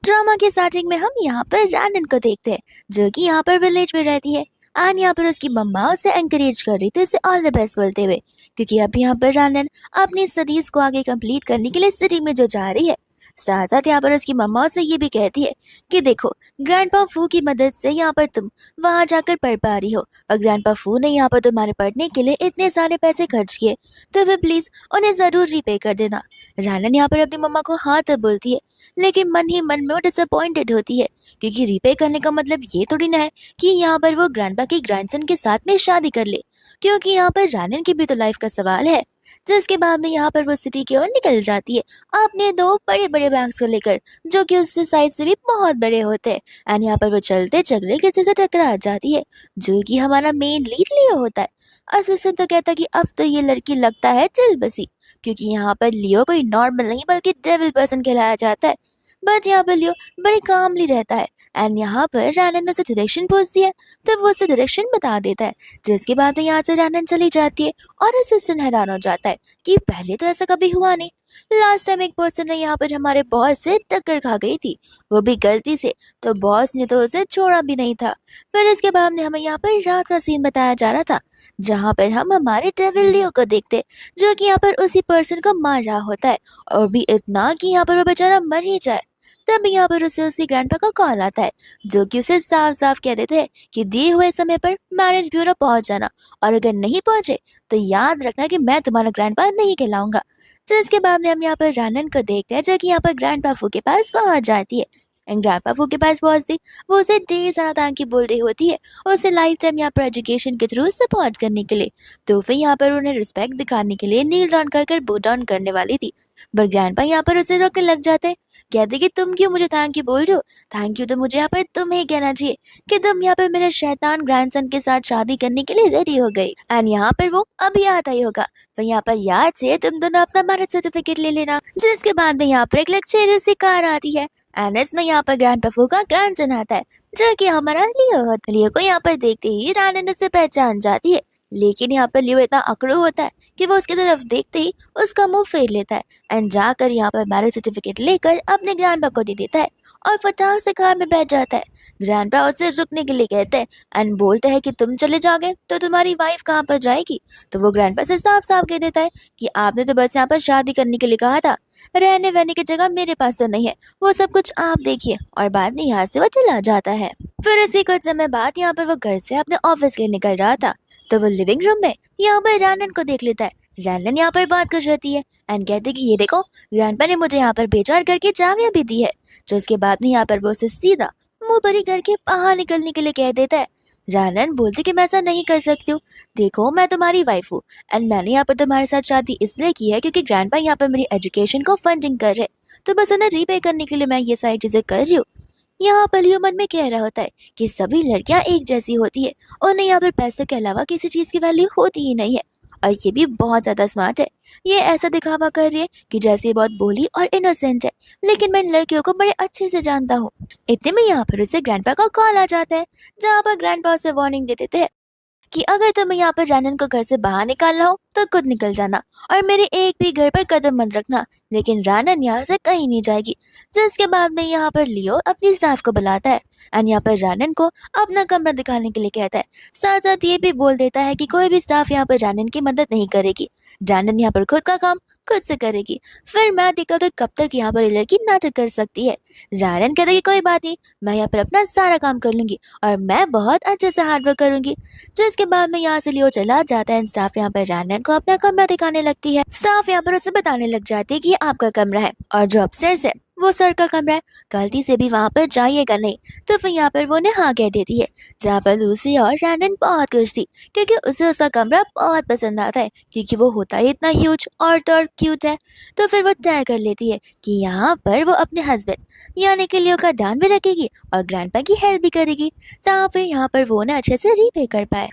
Drama के starting में हम यहाँ पर रैनन को देखते हैं जो कि यहाँ पर विलेज में रहती है। एंड यहाँ पर उसकी मम्मा उसे एंकरेज कर रही थी, उसे ऑल द बेस्ट बोलते हुए, क्योंकि अब यहाँ पर रैनन अपनी स्टडीज को आगे कंप्लीट करने के लिए सिटी में जो जा रही है। साथ साथ यहाँ पर उसकी मम्मा उसे ये भी कहती है कि देखो, ग्रैंडपा फू की मदद से यहाँ पर तुम वहां जाकर पढ़ पा रही हो, और ग्रैंडपा फू ने यहाँ पर तुम्हारे पढ़ने के लिए इतने सारे पैसे खर्च किए, तो फिर प्लीज उन्हें जरूर रीपे कर देना। रैनन यहाँ पर अपनी मम्मा को हाँ तो बोलती है, लेकिन मन ही मन में वो डिसअपॉइंटेड होती है, क्योंकि रीपे करने का मतलब ये थोड़ी ना है कि यहाँ पर वो ग्रैंडपा के ग्रैंडसन के साथ में शादी कर ले, क्योंकि यहाँ पर रैनन की भी तो लाइफ का सवाल है। जिसके बाद में यहाँ पर वो सिटी की ओर निकल जाती है अपने दो बड़े बड़े बैग्स को लेकर, जो कि उससे साइज से भी बहुत बड़े होते हैं। एंड यहाँ पर वो चलते चलते किसी से टकरा जाती है, जो कि हमारा मेन लीड लियो होता है। असिस्टेंट तो कहता है कि अब तो ये लड़की लगता है चिल बसी, क्योंकि यहाँ पर लियो कोई नॉर्मल नहीं बल्कि डेविल पर्सन कहलाया जाता है। बट यहाँ पर लियो बड़े कामली रहता है। एंड यहाँ पर रैनन ने उसे डायरेक्शन पूछती है, तो वो उसे डायरेक्शन बता देता है। जिसके बाद में यहाँ से रैनन चली जाती है और असिस्टेंट हैरान हो जाता है कि पहले तो ऐसा कभी हुआ नहीं। लास्ट टाइम एक पर्सन ने यहाँ पर हमारे बॉस से टक्कर खा गई थी, वो भी गलती से, तो बॉस ने तो उसे छोड़ा भी नहीं था। फिर इसके बाद में हमें यहाँ पर रात का सीन बताया जा रहा था, जहाँ पर हम हमारे डेविल लियो को देखते, जो कि यहाँ पर उसी पर्सन को मार रहा होता है, और भी इतना कि यहाँ पर वो बेचारा मर ही जाए। तब यहाँ पर उसे उसी ग्रैंडपा का कॉल आता है, जो कि उसे साफ साफ कह देते हैं कि दिए हुए समय पर मैरिज ब्यूरो पहुंच जाना, और अगर नहीं पहुंचे तो याद रखना कि मैं तुम्हारा ग्रैंडपा नहीं कहलाऊंगा। तो इसके बाद में हम यहाँ पर जानन को देखते हैं, जो कि यहाँ पर ग्रैंडपा फू के पास पहुंच जाती है। एंड ग्रैंडपा फू के पास पहुंचती वो उसे ढेर सारा थैंक यू बोल रही होती है, उसे लाइफ टाइम यहाँ पर एजुकेशन के थ्रू सपोर्ट करने के लिए। तो फिर यहाँ पर उन्हें रिस्पेक्ट दिखाने के लिए नील डाउन कर बो डाउन करने वाली थी, बट ग्रैंडपा यहाँ पर उसे रोकने लग जाते हैं। कहते कि तुम क्यों मुझे थैंक यू बोल रहे हो, थैंक यू तो मुझे यहाँ पर तुम्हें कहना चाहिए कि तुम यहाँ पर मेरे शैतान ग्रैंडसन के साथ शादी करने के लिए रेडी हो गई। एंड यहाँ पर वो अभी आता ही होगा, तो यहाँ पर याद से तुम दोनों अपना मैरिज सर्टिफिकेट ले लेना। जिसके बाद में यहाँ पर एक लग्जरियस सी कार आती है, एंड इसमें यहाँ पर ग्रैंड पफू का ग्रैंडसन आता है, जो कि हमारा लियो होता है। लियो को यहाँ पर देखते ही रैनन उसे पहचान जाती है, लेकिन यहाँ पर लियो इतना अकड़ू होता है कि वो उसकी तरफ देखते ही उसका मुंह फेर लेता है, एंड जाकर यहाँ पर मैरिज सर्टिफिकेट लेकर अपने ग्रैंडपा को दे देता है और फटाक से कार में बैठ जाता है। ग्रैंडपा उसे रुकने के लिए कहते हैं एंड बोलते हैं कि तुम चले जाओगे तो तुम्हारी वाइफ कहाँ पर जाएगी। तो वो ग्रैंडपा से साफ साफ कह देता है कि आपने तो बस यहाँ पर शादी करने के लिए कहा था, रहने वहने की जगह मेरे पास तो नहीं है, वो सब कुछ आप देखिए। और बाद में यहाँ से वो चला जाता है। फिर इसी कुछ समय बाद यहाँ पर वो घर से अपने ऑफिस के लिए निकल रहा था, तो वो लिविंग रूम में यहाँ पर रैनन को देख लेता है। रैनन यहाँ पर बात कर रहती है एंड कहती कि ये देखो, ग्रैंडपा ने मुझे यहाँ पर भेजा और करके चाबियां भी दी है। जो इसके बाद में यहाँ पर वो उसे सीधा मुंह भरी करके बाहर निकलने के लिए कह देता है। रैनन बोलती कि मैं ऐसा नहीं कर सकती हूँ, देखो मैं तुम्हारी वाइफ हूँ एंड मैंने यहाँ पर तुम्हारे साथ शादी इसलिए की है क्योंकि ग्रैंडपा यहाँ पर मेरी एजुकेशन को फंडिंग कर रहे, तो बस उन्हें रीपे करने के लिए मैं ये सारी चीजें कर रही हूँ। यहाँ पर लियो मन में कह रहा होता है कि सभी लड़कियां एक जैसी होती है, उन्हें यहाँ पर पैसे के अलावा किसी चीज की वैल्यू होती ही नहीं है, और ये भी बहुत ज्यादा स्मार्ट है। ये ऐसा दिखावा कर रही है कि जैसे ये बहुत भोली और इनोसेंट है, लेकिन मैं इन लड़कियों को बड़े अच्छे से जानता हूँ। इतने में यहाँ पर उसे ग्रैंडपा का कॉल आ जाता है, जहाँ पर ग्रैंडपा उसे वार्निंग दे देते हैं कि अगर तुम्हें यहाँ पर रैनन को घर से बाहर निकालना हो तो खुद निकल जाना, और मेरे एक भी घर पर कदम मत रखना, लेकिन रैनन यहाँ से कहीं नहीं जाएगी। जिसके बाद में यहाँ पर लियो अपनी स्टाफ को बुलाता है एंड यहाँ पर रैनन को अपना कमरा दिखाने के लिए कहता है। साथ साथ ये भी बोल देता है कि कोई भी स्टाफ यहाँ पर रैनन की मदद नहीं करेगी, रैनन यहाँ पर खुद का काम खुद से करेगी। फिर मैं देखता तो कब तक यहाँ पर ये लड़की नाटक कर सकती है। रैनन कहता कि कोई बात नहीं, मैं यहाँ पर अपना सारा काम कर लूंगी और मैं बहुत अच्छे से हार्ड वर्क करूंगी। जिसके बाद में यहाँ से लियो चला जाता है। स्टाफ यहाँ पर रैनन को अपना कमरा दिखाने लगती है। स्टाफ यहाँ पर उसे बताने लग जाती है कि ये आपका कमरा है और जो अपस्टेयर्स है वो सर का कमरा है, गलती से भी वहाँ पर जाइएगा नहीं। तो फिर यहाँ पर वो उन्हें हाँ कह देती है, जहाँ पर लूसी और रैनन बहुत खुश थी क्योंकि उसे उसका कमरा बहुत पसंद आता है, क्योंकि वो होता है इतना ह्यूज और तो क्यूट है। तो फिर वो तय कर लेती है कि यहाँ पर वो अपने हस्बैंड यानी कि लियो का ध्यान भी रखेगी और ग्रैंडपा की हेल्प भी करेगी, ताकि फिर यहाँ पर वो उन्हें अच्छे से रीपे कर पाए।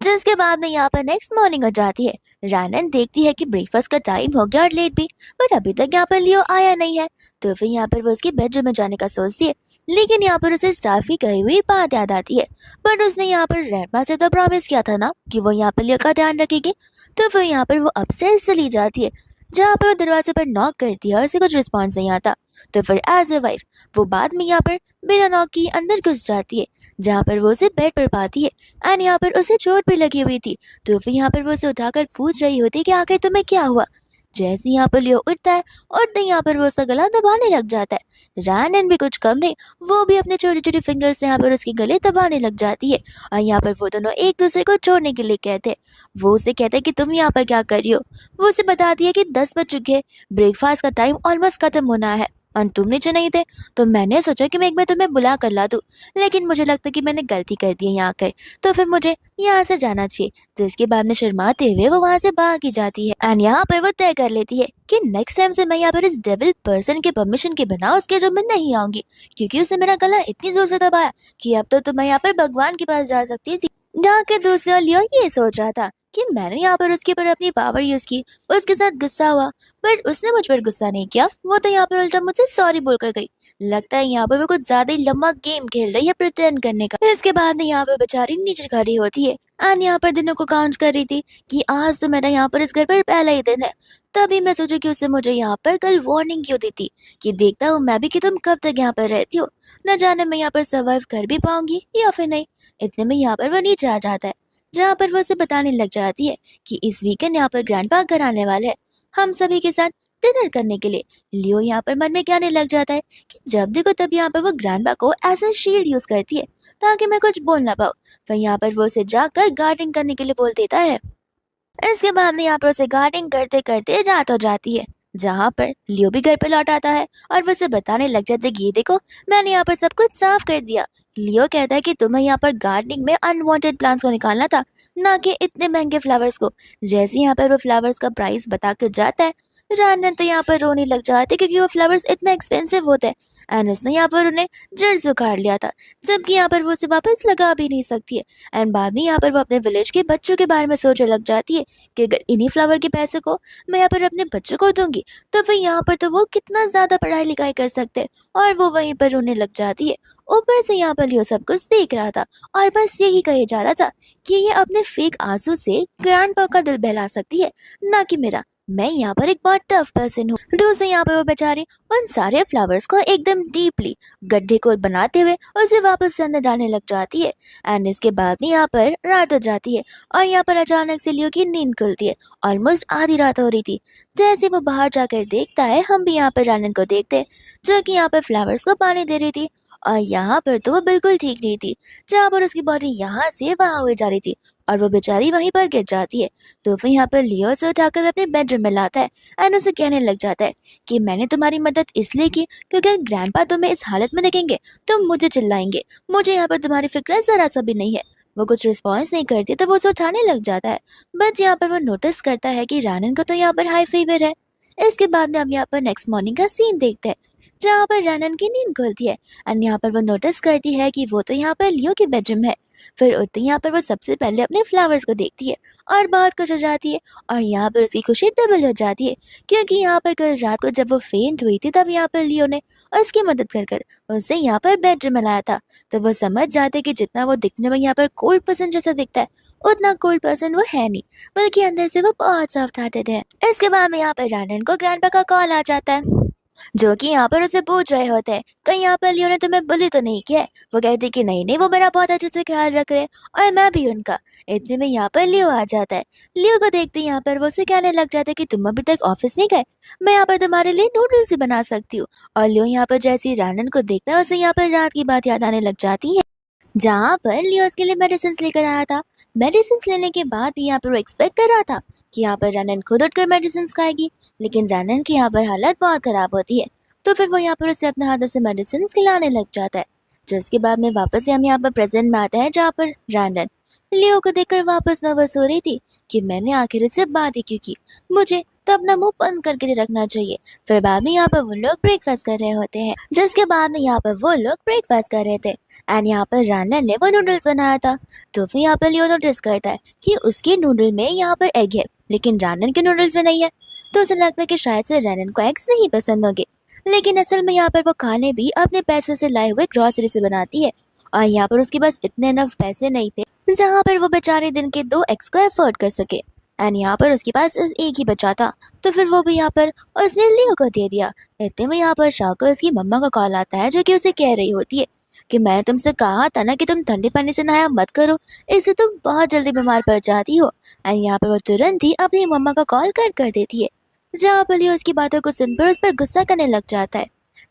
जिसके बाद में यहाँ पर नेक्स्ट मॉर्निंग हो जाती है। रैनन देखती है कि ब्रेकफास्ट का टाइम हो गया और लेट भी, पर अभी तक यहाँ पर लियो आया नहीं है। तो फिर यहाँ पर वो उसके बेडरूम में जाने का सोचती है, लेकिन यहाँ पर उसे स्टाफ की कही हुई बात याद आती है। बट उसने यहाँ पर रैनमा से तो प्रॉमिस किया था ना कि वो यहाँ पर लियो का ध्यान रखेगी। तो फिर यहाँ पर वो अपस्टेयर्स चली जाती है, जहाँ पर वो दरवाजे पर नॉक करती है और उसे कुछ रिस्पॉन्स नहीं आता। तो फिर एज ए वाइफ वो बाद में यहाँ पर बिना नॉक के अंदर घुस जाती है, जहाँ पर वो उसे बेड पर पाती है एंड यहाँ पर उसे चोट भी लगी हुई थी। तो फिर यहाँ पर वो उसे उठाकर पूछ रही होती है कि आखिर तुम्हें क्या हुआ। जैसे यहाँ पर लियो उठता है उठते ही यहाँ पर वो उसका गला दबाने लग जाता है। रैनन भी कुछ कम नहीं, वो भी अपने छोटे छोटे फिंगर से यहाँ पर उसके गले दबाने लग जाती है और यहाँ पर वो दोनों एक दूसरे को छोड़ने के लिए कहते हैं। वो उसे कहते हैं कि तुम यहाँ पर क्या कर रही हो। वो उसे बताती है कि 10 बज चुके हैं, ब्रेकफास्ट का टाइम ऑलमोस्ट खत्म होना है और तुम नीचे नहीं थे, तो मैंने सोचा कि मैं एक बार तुम्हें बुला कर ला दूं, लेकिन मुझे लगता है कि मैंने गलती कर दी है यहाँ आकर, तो फिर मुझे यहाँ से जाना चाहिए। जिसके बाद में शर्माते हुए वो वहाँ से भाग ही जाती है एंड यहाँ पर वो तय कर लेती है कि नेक्स्ट टाइम से मैं यहाँ पर इस डेविल पर्सन के परमिशन के बिना उसके जो मैं नहीं आऊंगी, क्योंकि उसने मेरा गला इतनी जोर से दबाया कि अब तो मैं यहाँ पर भगवान के पास जा सकती थी। यहाँ के दूसरा लियो ये सोच रहा था कि मैंने यहाँ पर उसके ऊपर अपनी पावर यूज की, उसके साथ गुस्सा हुआ, बट उसने मुझ पर गुस्सा नहीं किया, वो तो यहाँ पर उल्टा मुझसे सॉरी बोलकर गई। लगता है यहाँ पर वो कुछ ज्यादा ही लंबा गेम खेल रही है प्रिटेंड करने का। इसके बाद में यहाँ पर बेचारी नीचे खड़ी होती है एंड यहाँ पर दिनों को काउंट कर रही थी कि आज तो मेरा यहाँ पर इस घर पर पहला ही दिन है। तभी मैं सोची कि उससे मुझे यहाँ पर कल वार्निंग क्यों दी थी कि देखता हूँ मैं भी कि तुम कब तक यहाँ पर रहती हो, न जाने मैं यहाँ पर सर्वाइव कर भी पाऊंगी या फिर नहीं। इतने में यहाँ पर वो नीचे आ जाता है, जहाँ पर वो उसे बताने लग जाती है कि इस वीकेंड यहाँ पर ग्रैंडपा घर आने वाले हैं हम सभी के साथ डिनर करने के लिए। लियो यहाँ पर मन में कहने लग जाता है कि जब देखो तब यहाँ पर वो ग्रैंडपा को एज अ शील्ड यूज करती है ताकि मैं कुछ बोल ना पाऊँ। फिर यहाँ पर वो उसे जाकर गार्डिंग करने के लिए बोल देता है। इसके बाद में यहाँ पर उसे गार्डिंग करते करते रात हो जाती है, जहाँ पर लियो भी घर पे लौट आता है और वो उसे बताने लग जाते हैं कि ये देखो मैंने यहाँ पर सब कुछ साफ कर दिया। लियो कहता है कि तुम्हें यहाँ पर गार्डनिंग में अनवांटेड प्लांट्स को निकालना था, ना कि इतने महंगे फ्लावर्स को। जैसे यहाँ पर वो फ्लावर्स का प्राइस बता कर जाता है, जानन तो यहाँ पर रोने लग जाते क्योंकि वो फ्लावर्स इतना एक्सपेंसिव होते हैं एंड उसने यहाँ पर उन्हें जड़ से उखाड़ लिया था, जबकि यहाँ पर वो उसे वापस लगा भी नहीं सकती है। एंड बाद में यहाँ पर वो अपने विलेज के बच्चों के बारे में सोचने लग जाती है कि अगर इन्हीं फ्लावर के पैसे को मैं यहाँ पर अपने बच्चों को दूंगी तो फिर यहाँ पर तो वो कितना ज्यादा पढ़ाई लिखाई कर सकते हैं, और वो वहीं पर रोने लग जाती है। ऊपर से यहाँ पर लियो सब कुछ देख रहा था और बस यही कहे जा रहा था कि ये अपने फेक आंसू से ग्रैंडपा का दिल बहला सकती है, ना कि मेरा। मैं यहाँ पर एक बहुत टफ पर्सन हूँ। दूसरे यहाँ पर वो बेचारी उन सारे फ्लावर्स को एकदम डीपली गड्ढे को बनाते हुए उसे वापस से अंदर डालने लग जाती है एंड इसके बाद में यहाँ पर रात हो जाती है और यहाँ पर अचानक से लियो की नींद खुलती है। ऑलमोस्ट आधी रात हो रही थी। जैसे वो बाहर जाकर देखता है, हम भी यहाँ पर जानन को देखते हैं जो कि यहाँ पर फ्लावर्स को पानी दे रही थी, और यहाँ पर तो वो बिल्कुल ठीक नहीं थी, जहाँ पर उसकी बॉडी यहाँ से वहाँ हुई जा रही थी और वो बेचारी वहीं पर गिर जाती है। तो फिर यहाँ पर लियो से उठाकर अपने बेडरूम में लाता है एंड उसे कहने लग जाता है कि मैंने तुम्हारी मदद इसलिए की क्योंकि अगर ग्रैंडपा तुम्हें इस हालत में देखेंगे तो मुझे चिल्लाएंगे, मुझे यहाँ पर तुम्हारी फिक्र जरा सा भी नहीं है। वो कुछ रिस्पॉन्स नहीं करती तो वो उसे उठाने लग जाता है, बट यहाँ पर वो नोटिस करता है कि रानन को तो यहाँ पर हाई फीवर है। इसके बाद में हम यहाँ पर नेक्स्ट मॉर्निंग का सीन देखते हैं, जहाँ पर रनन की नींद खुलती है एंड यहाँ पर वो नोटिस करती है कि वो तो यहाँ पर लियो की बेडरूम है। फिर उठते ही यहाँ पर वो सबसे पहले अपने फ्लावर्स को देखती है और बहुत खुश हो जाती है, और यहाँ पर उसकी खुशी डबल हो जाती है क्योंकि यहाँ पर कल रात को जब वो फेंट हुई थी तब यहाँ पर लियो ने उसकी मदद कर कर उसे यहाँ पर बेडरूम में लाया था। तो वो समझ जाते कि जितना वो दिखने में यहाँ पर कोल्ड पर्सन जैसा दिखता है, उतना कोल्ड पर्सन वो है नहीं, बल्कि अंदर से वो बहुत सॉफ्ट हार्टेड है। इसके बाद में यहाँ पर रनन को ग्रैंडपा का कॉल आ जाता है, जो कि यहाँ पर उसे पूछ रहे होते हैं कहीं यहाँ पर लियो ने तुम्हें बुली तो नहीं किया है। वो कहती कि नहीं नहीं, वो मेरा बहुत अच्छे से ख्याल रख रहे हैं और मैं भी उनका। इतने में यहाँ पर लियो आ जाता है। लियो को देखते ही यहाँ पर वो उसे कहने लग जाता है कि तुम अभी तक ऑफिस नहीं गए, मैं यहाँ पर तुम्हारे लिए नूडल्स भी बना सकती हूँ। और लियो यहाँ पर जैसे ही रानन को देखता है उसे यहाँ पर रात की बात याद आने लग जाती है, जहाँ पर लियो उसके लिए मेडिसिन लेकर आया था। मेडिसिन लेने के बाद भी यहाँ पर वो एक्सपेक्ट कर रहा था कि यहाँ पर रनन खुद उठकर मेडिसिन खाएगी, लेकिन रनन की यहाँ पर हालत बहुत खराब होती है। तो फिर वो यहाँ पर उसे अपने हाथों से मेडिसिन खिलाने लग जाता है, जिसके बाद में वापस से हम यहाँ पर प्रेजेंट में आते हैं, जहाँ पर रनन लियो को देखकर वापस नर्वस हो रही थी कि मैंने आखिर इससे बात ही क्यों की, मुझे तो अपना मुंह बंद करके रखना चाहिए। फिर बाद में यहाँ पर वो लोग ब्रेकफास्ट कर रहे होते हैं, जिसके बाद में यहाँ पर वो लोग ब्रेकफास्ट कर रहे थे एंड यहाँ पर रनन ने वो नूडल्स बनाया था। तो फिर यहाँ पर लियो नोटिस करता है कि उसके नूडल में यहाँ पर एग है, लेकिन रनन के नूडल्स में नहीं है। तो उसे लगता है कि शायद से रनन को एग्स नहीं पसंद होंगे, लेकिन असल में यहाँ पर वो खाने भी अपने पैसों से लाए हुए ग्रॉसरी से बनाती है, और यहाँ पर उसके पास इतने इनफ पैसे नहीं थे जहाँ पर वो बेचारे दिन के 2 एग्स को अफोर्ड कर सके। एंड यहाँ पर उसके पास एक ही बच्चा था, तो फिर वो भी यहाँ पर उसने लियो को दे दिया। इतने में यहाँ पर शाको उसकी मम्मा का कॉल आता है, जो कि उसे कह रही होती है कि मैं तुमसे कहा था ना कि तुम ठंडे पानी से नहाया मत करो, इससे तुम बहुत जल्दी बीमार पड़ जाती हो। एंड यहाँ पर वो तुरंत ही अपनी मम्मा का कॉल कट कर देती है। जहाँ पर लियो उसकी बातों को सुनकर उस पर गुस्सा करने लग जाता है।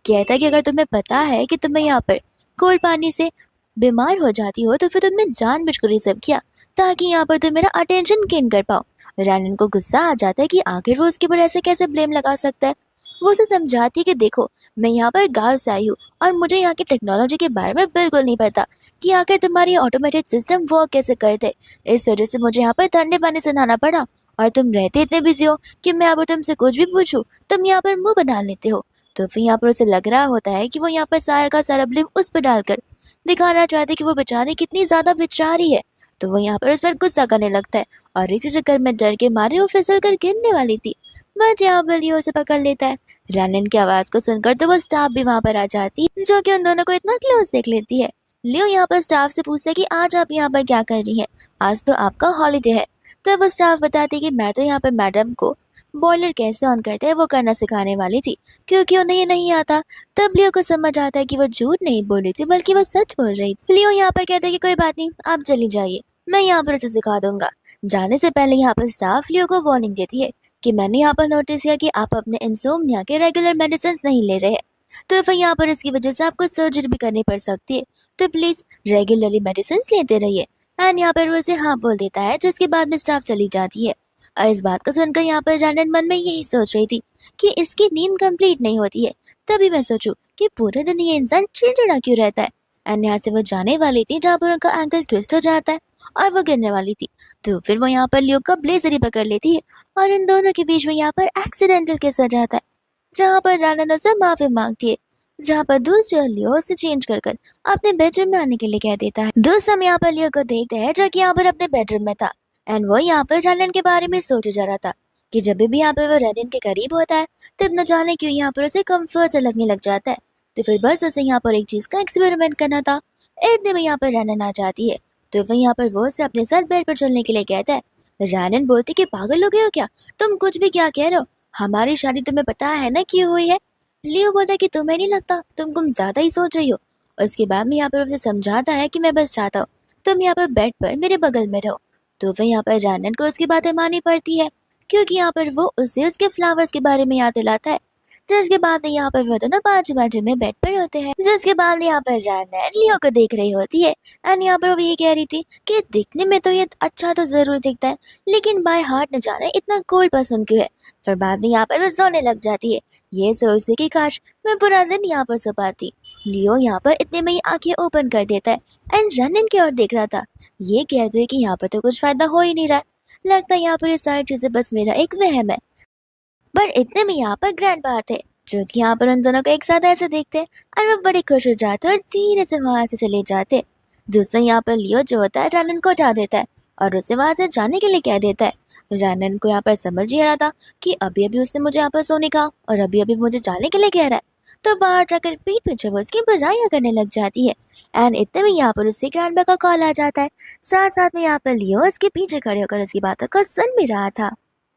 कहता है कि अगर तुम्हें पता है कि तुम्हें यहाँ पर कोल्ड पानी से बीमार हो जाती हो, तो फिर तुमने जानबूझकर ये सब किया ताकि यहाँ पर तुम मेरा अटेंशन गेन कर पाओ। रैनन को गुस्सा आ जाता है कि आखिर वो उसके ऊपर ऐसे कैसे ब्लेम लगा सकता है। वो उसे समझाती है कि देखो, मैं यहाँ पर गाँव से आई हूँ और मुझे यहाँ की टेक्नोलॉजी के बारे में बिल्कुल नहीं पता कि आखिर तुम्हारी ऑटोमेटेड सिस्टम वर्क कैसे करते। इस वजह से मुझे यहाँ पर ठंडे पानी से नहाना पड़ा, और तुम रहते इतने बिजी हो कि मैं अब तुमसे कुछ भी पूछूं तुम यहाँ पर मुंह बना लेते हो। तो फिर यहाँ पर उसे लग रहा होता है कि वो यहाँ पर सारा का सारा ब्लेम उस पर डालकर दिखाना चाहते कि वो बेचारी कितनी ज्यादा बेचारी है। तो वो यहाँ पर उस पर गुस्सा करने लगता है, और इसी चक्कर में डर के मारे वो फिसल कर गिरने वाली थी। बट यहाँ पर लियो उसे पकड़ लेता है। रैनन की आवाज को सुनकर तो वो स्टाफ भी वहां पर आ जाती है, जो कि उन दोनों को इतना क्लोज देख लेती है। लियो यहाँ पर स्टाफ से पूछता है कि आज आप यहाँ पर क्या कर रही हैं, आज तो आपका हॉलीडे है। तब वो स्टाफ बताती है कि मैं तो यहाँ पर मैडम को बॉयलर कैसे ऑन करते हैं वो करना सिखाने वाली थी, क्योंकि उन्हें ये नहीं आता। तब लियो को समझ आता है कि वो झूठ नहीं बोल रही थी, बल्कि वो सच बोल रही थी। लियो यहाँ पर कहता है कि कोई बात नहीं, आप चली जाइए, मैं यहाँ पर उसे सिखा दूंगा। जाने से पहले यहाँ पर स्टाफ लियो को वार्निंग देती है कि मैंने यहाँ पर नोटिस किया कि आप अपने इंसोम्निया के रेगुलर मेडिसिन नहीं ले रहे हैं, तो फिर यहाँ पर इसकी वजह से आपको सर्जरी भी करनी पड़ सकती है, तो प्लीज रेगुलरली मेडिसिन लेते रहिए। एंड यहाँ पर वो उसे हाँ बोल देता है, जिसके बाद में स्टाफ चली जाती है। और इस बात को सुनकर यहाँ पर जानन मन में यही सोच रही थी कि इसकी नींद कंप्लीट नहीं होती है। तभी मैं सोचूं कि पूरे दिन ये इंसान चिड़चिड़ा क्यों रहता है। एंड यहाँ से वो जाने वाली थी, जहाँ पर उनका एंकल ट्विस्ट हो जाता है और वो गिरने वाली थी। तो फिर वो यहाँ पर लियो का ब्लेजर ही पकड़ लेती है, और इन दोनों के बीच में यहाँ पर एक्सीडेंटल किस हो जाता है, जहाँ पर रानन उसे माफी मांगती है। जहाँ पर दूसरा लियो उसे चेंज कर कर अपने बेडरूम में आने के लिए कह देता है। दूसरा हम यहाँ पर लियो को देखते हैं, जो कि यहाँ पर अपने बेडरूम में था। एंड वो यहाँ पर रैनन के बारे में सोचे जा रहा था कि जब भी यहाँ पर वो रैनन के करीब होता है, तब न जाने क्यों यहाँ पर उसे कंफर्ट से लगने लग जाता है। तो फिर बस उसे यहाँ पर एक चीज का एक्सपेरिमेंट करना था। इतने में यहाँ पर रैनन आ जाती है, तो फिर यहाँ पर वो उसे अपने साथ बेड पर चलने के लिए कहता है। रैनन बोलती कि पागल हो गए हो क्या, तुम कुछ भी क्या कह रहे हो, हमारी शादी तुम्हें पता है ना क्यों हुई है। लियो बोलता है कि तुम्हें नहीं लगता, तुम कुछ ज्यादा ही सोच रही हो। उसके बाद में यहाँ पर उसे समझाता है कि मैं बस चाहता हूँ तुम यहाँ पर बेड पर मेरे बगल में रहो। तो फिर यहाँ पर जानन को उसकी बातें माननी पड़ती है, क्योंकि यहाँ पर वो उसे उसके फ्लावर्स के बारे में याद दिलाता है। जिसके बाद यहाँ पर वो दोनों बाजू बाजू में बेड पर होते हैं। जिसके बाद यहाँ पर जानन लियो को देख रही होती है, एंड यहाँ पर वो ये कह रही थी कि दिखने में तो ये अच्छा तो जरूर दिखता है, लेकिन बाय हार्ट न जाने इतना कोल्ड पसंद क्यों है। फिर बाद में यहाँ पर वो सोने लग जाती है, ये सोचती कि काश मैं पूरा दिन यहाँ पर सो पाती। लियो यहाँ पर इतने में ही आंखें ओपन कर देता है, एंड जानन की ओर देख रहा था। ये कहते हुए कि यहाँ पर तो कुछ फायदा हो ही नहीं रहा, लगता है यहाँ पर ये सारी चीजें बस मेरा एक वहम है। पर इतने में यहाँ पर ग्रैंडपा आते हैं, जो कि यहाँ पर उन दोनों को एक साथ ऐसे देखते हैं, और वो बड़े खुश हो जाते हैं और धीरे से वहां से चले जाते हैं। दूसरा यहाँ पर लियो जो होता है जानन को उठा देता है और उसे वहां से जाने के लिए कह देता है। जानन को यहाँ पर समझ ही आ रहा था कि अभी अभी उसने मुझे यहाँ पर सोने कहा और अभी अभी मुझे जाने के लिए कह रहा है, तो बाहर जाकर पीठ पीछे वो उसकी बुराइयां करने लग जाती है। एंड इतने में यहाँ पर उससे ग्रैंडपा का कॉल आ जाता है। साथ साथ में यहाँ पर लियो उसके पीछे खड़े होकर उसकी बातों को सुन भी रहा था।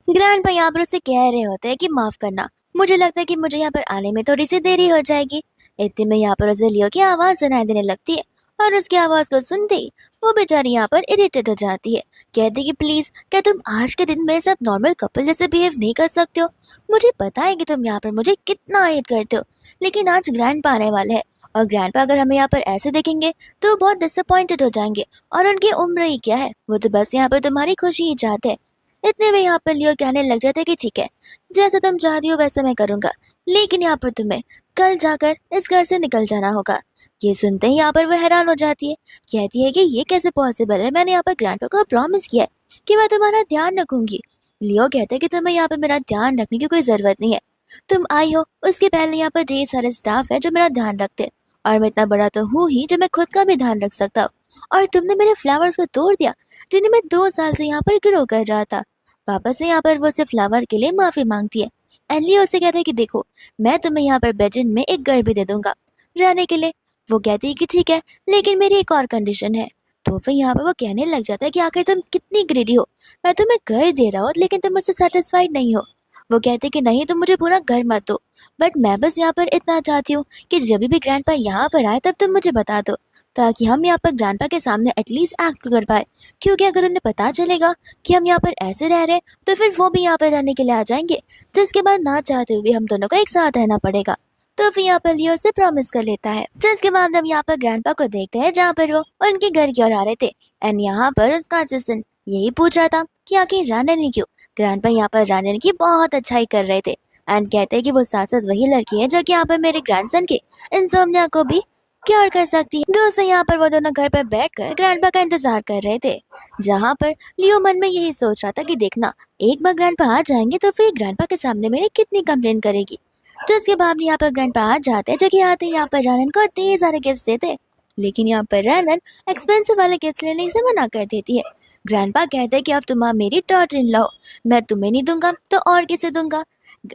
ग्रैंडपा यहाँ पर उसे कह रहे होते हैं कि माफ करना, मुझे लगता है कि मुझे यहाँ पर आने में थोड़ी सी देरी हो जाएगी। इतने में यहाँ पर उसे लियो की आवाज सुनाई देने लगती है, और उसकी आवाज को सुनते ही वो बेचारी यहाँ पर इरिटेट हो जाती है। कहती कि प्लीज क्या तुम आज के दिन मेरे साथ नॉर्मल कपल जैसे बिहेव नहीं कर सकते हो। मुझे पता है कि तुम यहाँ पर मुझे कितना हेट करते हो, लेकिन आज ग्रैंडपा आने वाले हैं, और ग्रैंडपा अगर हमें यहाँ पर ऐसे देखेंगे तो बहुत डिसअपॉइंटेड हो जाएंगे, और उनकी उम्र ही क्या है, वो तो बस यहाँ पर तुम्हारी खुशी ही चाहते हैं। इतने में यहाँ पर लियो कहने लग जाते हैं कि ठीक है, जैसा तुम चाहती हो वैसा मैं करूंगा, लेकिन यहाँ पर तुम्हें कल जाकर इस घर से निकल जाना होगा। ये सुनते ही यहाँ पर वो हैरान हो जाती है, कहती है कि ये कैसे पॉसिबल है, मैंने यहाँ पर ग्रैंडपा को प्रॉमिस किया है कि मैं तुम्हारा ध्यान रखूंगी। लियो कहते हैं कि तुम्हें यहाँ पर मेरा ध्यान रखने की कोई जरूरत नहीं है, तुम आई हो उसके पहले यहाँ पर ढेर सारे स्टाफ है जो मेरा ध्यान रखते हैं, और मैं इतना बड़ा तो हूँ ही जो मैं खुद का भी ध्यान रख सकता हूँ। और तुमने मेरे फ्लावर्स को तोड़ दिया, जिन्हें मैं 2 साल से यहाँ पर ग्रो कर रहा था। वापस से यहाँ पर वो सिर्फ फ्लावर के लिए माफी मांगती है। एंड लियो से कहता है कि देखो, मैं तुम्हें यहाँ पर बेजिन में एक घर भी दे दूंगा रहने के लिए। वो कहती है कि ठीक है, लेकिन मेरी एक और कंडीशन है, तो फिर यहाँ पर वो कहने लग जाता है कि आखिर तुम कितनी ग्रीडी हो, मैं तुम्हें घर दे रहा हूँ लेकिन तुम मुझसे सेटिस्फाइड नहीं हो। वो कहते कि नहीं, तुम मुझे पूरा घर मत दो, बट मैं बस यहाँ पर इतना चाहती हूँ कि जब भी ग्रैंडपा यहाँ पर आए तब तुम मुझे बता दो, ताकि हम यहाँ पर ग्रैंडपा के सामने एटलीस्ट एक्ट कर पाए। क्योंकि अगर उन्हें पता चलेगा कि हम यहाँ पर ऐसे रह रहे हैं तो फिर वो भी यहाँ पर रहने के लिए आ जाएंगे, जिसके बाद ना चाहते हुए भी हम दोनों को एक साथ रहना पड़ेगा। तो फिर यहाँ पर लियो से प्रॉमिस कर लेता है, जिसके बाद हम यहाँ पर ग्रैंडपा को देखते हैं जहाँ पर वो उनके घर की ओर आ रहे थे। एंड यहाँ पर उसका असिस्टेंट यही पूछ रहा था कि आखिर रानन ने क्यों। ग्रैंडपा यहाँ पर रानन की बहुत अच्छाई कर रहे थे एंड कहते हैं कि वो साथ साथ वही लड़की है जो कि यहाँ पर मेरे ग्रैंडसन के इंसोम्निया को भी क्योर कर सकती है। दोस्तों यहाँ पर वो दोनों घर पर बैठकर ग्रैंडपा का इंतजार कर रहे थे, जहाँ पर लियो मन में यही सोच रहा था कि देखना, एक बार ग्रैंडपा आ जाएंगे तो फिर ग्रैंडपा के सामने मेरे कितनी कंप्लेन करेगी। जिसके बाद यहाँ पर ग्रैंडपा आ जाते हैं, जो कि आते ही यहाँ पर रानन को ढेर सारे गिफ्ट देते हैं। लेकिन यहाँ पर रानन एक्सपेंसिव वाले गिफ्ट लेने से मना कर देती है। ग्रैंडपा कहते हैं कि अब तुम मेरी डॉटर इन लॉ, मैं तुम्हें नहीं दूंगा तो और किसे दूंगा।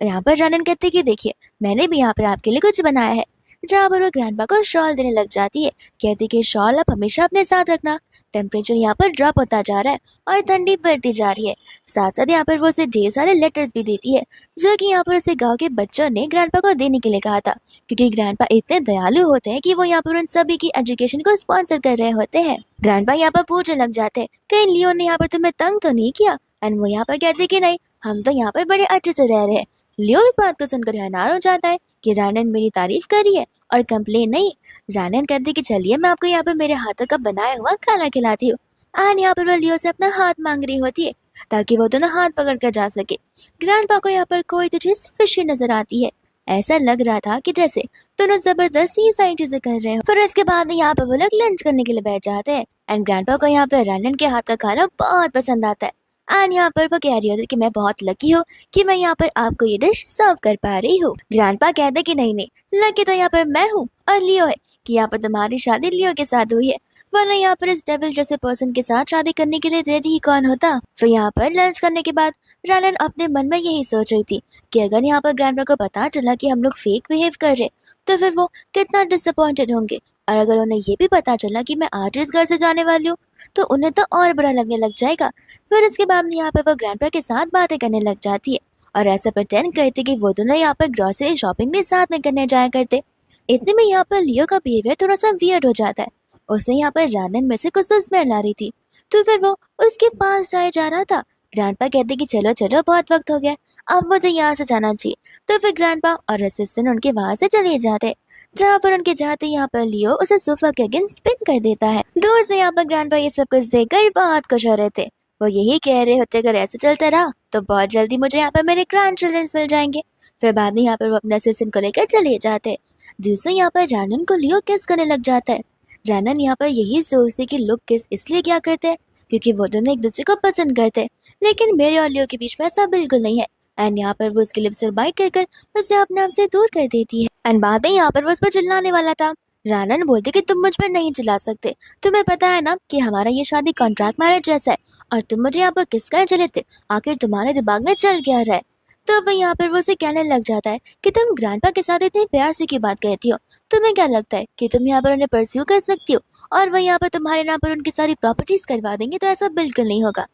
यहाँ पर रानन कहते हैं कि देखिए, मैंने भी यहाँ पर आपके लिए कुछ बनाया है। जहाँ पर वो ग्रैंडपा को शॉल देने लग जाती है, कहती कि शॉल आप हमेशा अपने साथ रखना, टेम्परेचर यहाँ पर ड्रॉप होता जा रहा है और ठंडी बढ़ती जा रही है। साथ साथ यहाँ पर वो उसे ढेर सारे लेटर्स भी देती है, जो कि यहाँ पर उसे गांव के बच्चों ने ग्रैंडपा को देने के लिए कहा था, क्योंकि ग्रैंडपा इतने दयालु होते हैं कि वो यहाँ पर उन सभी की एजुकेशन को स्पॉन्सर कर रहे होते हैं। ग्रैंडपा यहाँ पर पूछने लग जाते हैं, कहीं लियो ने यहाँ पर तुम्हें तंग तो नहीं किया। एंड वो यहाँ पर कहते कि नहीं, हम तो यहाँ पर बड़े अच्छे से रह रहे हैं। लियो इस बात को सुनकर हैरान हो जाता है कि रानन मेरी तारीफ कर रही है और कंप्लेन नहीं। रानन कहती कि चलिए मैं आपको यहाँ पर मेरे हाथों का बनाया हुआ खाना खिलाती हूँ। एंड यहाँ पर वो लियो से अपना हाथ मांग रही होती है, ताकि वो दोनों हाथ पकड़ कर जा सके। ग्रैंडपा को यहाँ पर कोई तो चीज फिशी नजर आती है, ऐसा लग रहा था कि जैसे दोनों जबरदस्ती ये सारी चीजें कर रहे हो। फिर इसके बाद यहाँ पर वो लोग लंच करने के लिए बैठ जाते हैं एंड ग्रैंडपा को यहाँ पर रानन के हाथ का खाना बहुत पसंद आता है। एंड यहाँ पर वो कह रही होती है कि मैं बहुत लकी हूँ कि मैं यहाँ पर आपको ये डिश सर्व कर पा रही हूँ। ग्रैंडपा कहते कि नहीं नहीं, लकी तो यहाँ पर मैं हूँ और लियो है कि यहाँ पर तुम्हारी शादी लियो के साथ हुई है, वरना यहाँ पर इस डेविल जैसे पर्सन के साथ शादी करने के लिए रेडी ही कौन होता। फिर यहाँ पर लंच करने के बाद रानन अपने मन में यही सोच रही थी कि अगर यहाँ पर ग्रैंडपा को पता चला कि हम लोग फेक बिहेव कर रहे तो फिर वो कितना डिसअपॉइंटेड होंगे, और अगर उन्हें ये भी पता चला कि मैं आज इस घर से जाने वाली हूँ तो उन्हें तो और बुरा लगने लग जाएगा। फिर इसके बाद यहाँ पर वो ग्रैंडपा के साथ बातें करने लग जाती है और ऐसा प्रिटेंड करती कि वो दोनों यहाँ पर ग्रोसरी शॉपिंग भी साथ में करने जाया करते। इतने में यहाँ पर लियो का बिहेवियर थोड़ा सा वियर्ड हो जाता है। उसे यहाँ पर रानन में से कुछ तो स्मेल आ रही थी, तो फिर वो उसके पास जाए जा रहा था। ग्रैंडपा कहते कि चलो चलो बहुत वक्त हो गया, अब मुझे यहाँ से जाना चाहिए। तो फिर ग्रैंडपा और असिस्टेंट उनके वहां से चले जाते, जहाँ पर उनके जाते यहाँ पर लियो उसे सोफा के अगेंस्ट पिन कर देता है। दूर से यहाँ पर ग्रैंडपा ये सब कुछ देखकर बहुत खुश हो रहे थे। वो यही कह रहे होते अगर ऐसे चलता रहा तो बहुत जल्दी मुझे यहाँ पर मेरे ग्रैंड चिल्ड्रंस मिल जाएंगे। फिर बाद में यहाँ पर वो अपने असिस्टेंट को लेकर चले जाते। दूसरे यहाँ पर जानन को लियो किस करने लग जाता है। जानन यहाँ पर यही सोचती कि लोग किस इसलिए क्या करते हैं क्योंकि वो दोनों एक दूसरे को पसंद करते हैं, लेकिन मेरे और लियो के बीच में ऐसा बिल्कुल नहीं है। एंड यहाँ पर वो उसके लिप्स पर बाइट कर उसे अपने आप से दूर कर देती है। एंड बाद में यहाँ पर वो उस पर चिल्लाने वाला था। रानन बोलती कि तुम मुझ पर नहीं चिल्ला सकते, तुम्हें पता है ना कि हमारा ये शादी कॉन्ट्रैक्ट मैरिज जैसा है, और तुम मुझे यहाँ पर किसका चले थे, आखिर तुम्हारे दिमाग में चल क्या रहा है। तो वह यहाँ पर वो उसे कहने लग जाता है कि तुम ग्रैंडपा के साथ इतने प्यार से की बात करती हो, तुम्हें क्या लगता है कि तुम यहाँ पर उन्हें परस्यू कर सकती हो और वह यहाँ पर तुम्हारे नाम पर उनकी सारी प्रॉपर्टीज करवा देंगे, तो ऐसा बिल्कुल नहीं होगा।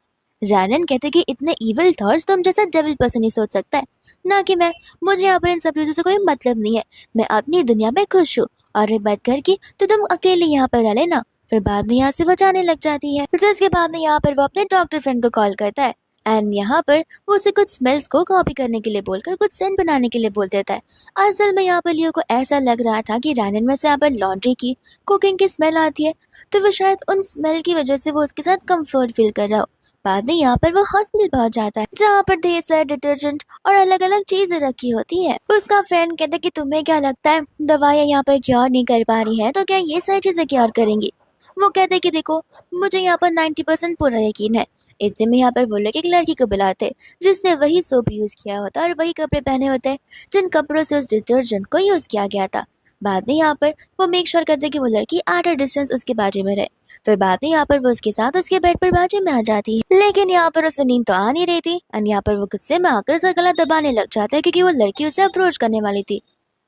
रानन कहते कि इतने इविल थॉट्स तुम जैसा डेविल पर्सन ही सोच सकता है, ना कि मैं। मुझे यहाँ पर इन सब चीजों से कोई मतलब नहीं है, मैं अपनी दुनिया में खुश हूँ, और एक बात घर की तो तुम अकेले यहाँ पर रह लेना। फिर बाद में यहाँ से वो जाने लग जाती है, जिसके बाद में यहाँ पर वो अपने डॉक्टर फ्रेंड को कॉल करता है एंड यहाँ पर वो उसे कुछ स्मेल्स को कॉपी करने के लिए बोलकर कुछ सेंट बनाने के लिए बोल देता है। असल में यहाँ पर लियो को ऐसा लग रहा था कि रानन में से यहाँ पर लॉन्ड्री की कुकिंग की स्मेल आती है, तो वो शायद उन स्मेल की वजह से वो उसके साथ कंफर्ट फील कर रहा हो। बाद में यहाँ पर वो हॉस्पिटल पहुंच जाता है, जहाँ पर ढेर सारे डिटर्जेंट और अलग अलग चीजें रखी होती है। उसका फ्रेंड कहता है कि तुम्हें क्या लगता है दवाइयाँ यहाँ पर क्योर नहीं कर पा रही है, तो क्या ये सारी चीजें क्योर करेंगी। वो कहते कि देखो, मुझे यहाँ पर 90% पूरा यकीन है। इतने में यहाँ पर वो लोग एक लड़की को बुलाते जिसने वही सोप यूज किया होता और वही कपड़े पहने होते जिन कपड़ों से उस डिटर्जेंट को यूज किया गया था। बाद में यहाँ पर वो मेक श्योर करते कि वो लड़की आधा डिस्टेंस उसके बाजू में रहे। फिर बाद में यहाँ पर वो उसके साथ उसके बेड पर बाजू में आ जाती है, लेकिन यहाँ पर उसे नींद तो आ नहीं रही थी। और यहाँ पर वो गुस्से में आकर उसका गला दबाने लग जाता है क्योंकि वो लड़की उसे अप्रोच करने वाली थी।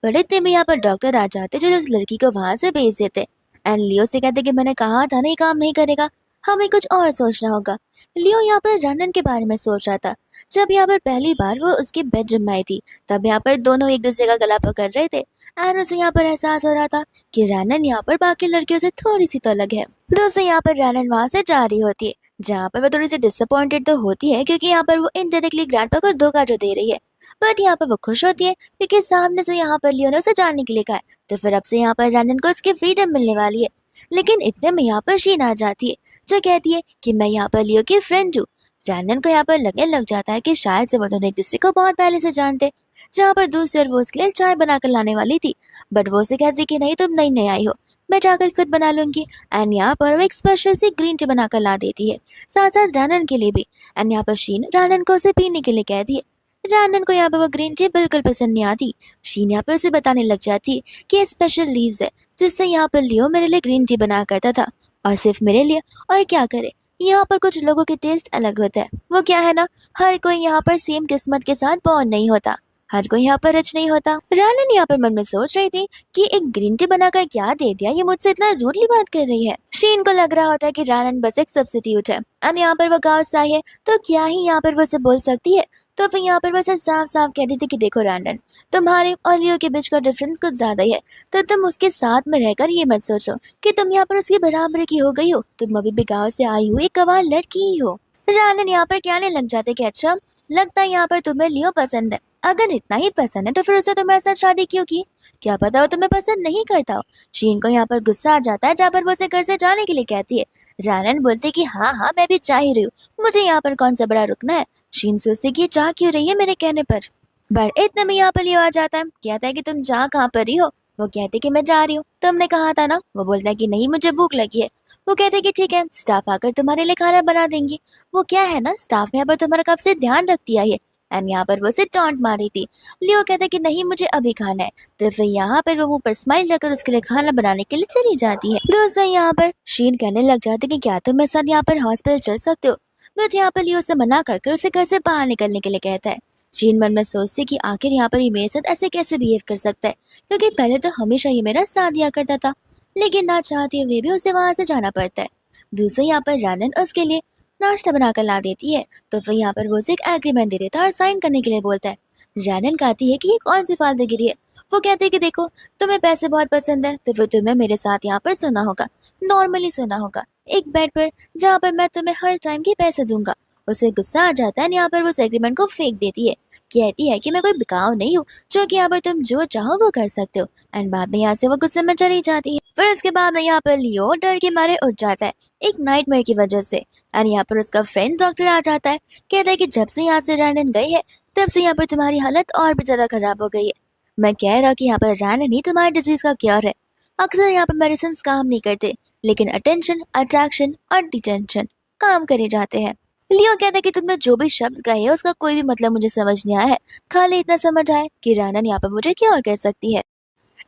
पर इतने में यहाँ पर डॉक्टर आ जाते जो उस लड़की को वहां से भेज देते एंड लियो से कहते कि मैंने कहा था ना ये काम नहीं करेगा, हमें कुछ और सोचना होगा। लियो यहाँ पर रैनन के बारे में सोच रहा था। जब यहाँ पर पहली बार वो उसके बेडरूम में आई थी, तब यहाँ पर दोनों एक दूसरे का गला पकड़ रहे थे एंड उसे यहाँ पर एहसास हो रहा था कि रैनन यहाँ पर बाकी लड़कियों से थोड़ी सी तो अलग है। दोस्तों यहाँ पर रैनन वहां से जा रही होती है, जहाँ पर वो थोड़ी सी डिसअपॉइंटेड तो होती है क्योंकि यहाँ पर वो इनडायरेक्टली ग्रैंडपा को धोखा जो दे रही है, बट यहाँ पर वो खुश होती है क्योंकि सामने से यहाँ पर लियो ने उसे जाने के लिए कहा है, तो फिर अब से यहाँ पर रैनन को उसकी फ्रीडम मिलने वाली है। लेकिन इतने में यहाँ पर शीन आ जाती है, जो कहती है कि मैं यहाँ पर लियो की फ्रेंड हूँ। रैनन को यहाँ पर लगने लग जाता है कि शायद से वो दोनों एक दूसरे को बहुत पहले से जानते। जहाँ पर दूसरी ओर वो उसके लिए चाय बनाकर लाने वाली थी, बट वो उसे कहती कि नहीं तुम नई आई हो, मैं जाकर खुद बना लूंगी। एंड यहाँ पर वो एक स्पेशल सी ग्रीन टी बनाकर ला देती है, साथ साथ रैनन के लिए भी। एंड यहाँ पर शीन रैनन को उसे पीने के लिए कहती है। रैनन को यहाँ पर वो ग्रीन टी बिल्कुल पसंद नहीं आती। शीन यहाँ पर उसे बताने लग जाती है कि ये स्पेशल लीव्स है जिससे यहाँ पर लियो मेरे लिए ग्रीन टी बना करता था, और सिर्फ मेरे लिए। और क्या करे, यहाँ पर कुछ लोगों के टेस्ट अलग होता है। वो क्या है ना, हर कोई यहाँ पर सेम किस्मत के साथ बॉर्न नहीं होता, हर कोई यहाँ पर रिच नहीं होता। रैनन यहाँ पर मन में सोच रही थी कि एक ग्रीन टी बनाकर क्या दे दिया, ये मुझसे इतना रूडली बात कर रही है। शीन को लग रहा होता है कि रैनन बस एक सब्स्टिट्यूट है, और यहाँ पर वो गाँव से आई है तो क्या ही यहाँ पर वो उसे बोल सकती है। तो फिर यहाँ पर वैसे साफ साफ कह दी थी कि देखो रैनन, तुम्हारे और लियो के बीच का डिफरेंस कुछ ज्यादा ही है, तो तुम उसके साथ में रहकर ये मत सोचो कि तुम यहाँ पर उसकी बराबरी की हो गई हो, तुम अभी भी गाँव से आई हुई एक गंवार लड़की ही हो। रैनन यहाँ पर कहने लग जाते कि अच्छा, लगता है यहाँ पर तुम्हें लियो पसंद है। अगर इतना ही पसंद है तो फिर उसे तुम्हारे साथ शादी क्यों की, क्या पता वो तुम्हें पसंद नहीं करता हो। शीन को यहाँ पर गुस्सा आ जाता है, जहाँ पर वो उसे घर से जाने के लिए कहती है। रैनन बोलते कि हाँ हाँ मैं भी चाह ही रही हूँ, मुझे यहाँ पर कौन सा बड़ा रुकना है। शीन सोचती कि चाह क्यों रही है मेरे कहने पर। बट इतने में यहाँ पर लियो आ जाता है, कहता है कि तुम जा कहाँ पर रही हो। वो कहते कि मैं जा रही हूँ, तुमने कहा था ना। वो बोलता है कि नहीं मुझे भूख लगी है। वो कहते कि ठीक है, स्टाफ आकर तुम्हारे लिए खाना बना देंगी। वो क्या है ना, स्टाफ यहाँ पर तुम्हारा कब से ध्यान रखती है ये। एंड यहाँ पर वो उसे टॉन्ट मारी थी। लियो कहता कि नहीं मुझे अभी खाना है, तो फिर यहाँ पर वो मुंह पर स्माइल रखकर उसके लिए खाना बनाने के लिए चली जाती है। दोस्तों यहाँ पर शीन कहने लग जाते कि क्या तुम मेरे साथ यहाँ पर हॉस्पिटल चल सकते हो, बट यहाँ पर लियो से मना कर उसे घर से बाहर निकलने के लिए कहता है। शीन मन में सोचती कि आखिर यहाँ पर ये मेरे साथ ऐसे कैसे बिहेव कर सकता है, क्योंकि पहले तो हमेशा ये मेरा साथ दिया करता था, लेकिन ना चाहते हुए भी उसे वहां से जाना पड़ता है। दूसरे यहाँ पर रैनन उसके लिए नाश्ता बनाकर ला देती है, तो फिर यहाँ पर वो उसे एक एग्रीमेंट दे देता है और साइन करने के लिए बोलता है। रैनन कहती है कि ये कौन सी फालतूगिरी है। वो कहते हैं कि देखो तुम्हें पैसे बहुत पसंद है, तो फिर तुम्हें मेरे साथ यहाँ पर सोना होगा, नॉर्मली सोना होगा, एक बेड पर जहाँ पर मैं तुम्हें हर टाइम के पैसे दूंगा। उसे गुस्सा आ जाता है, यहाँ पर वो उस एग्रीमेंट को फेंक देती है। कहती है कि मैं कोई बिकाऊ नहीं हूँ जो कि यहाँ पर तुम जो चाहो वो कर सकते हो। एंड बाद में यहाँ से वो गुस्से में चली जाती है। फिर उसके बाद में यहाँ पर लियो डर के मारे उठ जाता है, एक नाइटमेयर की वजह से। एंड यहाँ पर उसका फ्रेंड डॉक्टर आ जाता है, कहता है कि जब से यहाँ से रैनन गई है तब से यहाँ पर तुम्हारी हालत और भी ज्यादा खराब हो गई है। मैं कह रहा हूँ कि यहाँ पर रैनन ही तुम्हारी डिजीज का क्योर है। अक्सर यहाँ पर मेडिसिन काम नहीं करते, लेकिन अटेंशन, अट्रैक्शन और डिटेंशन काम करे जाते हैं। लियो कहता है कि तुमने जो भी शब्द कहे है उसका कोई भी मतलब मुझे समझ नहीं आया है, खाली इतना समझ आया कि रैनन यहाँ पर मुझे क्या और कर सकती है।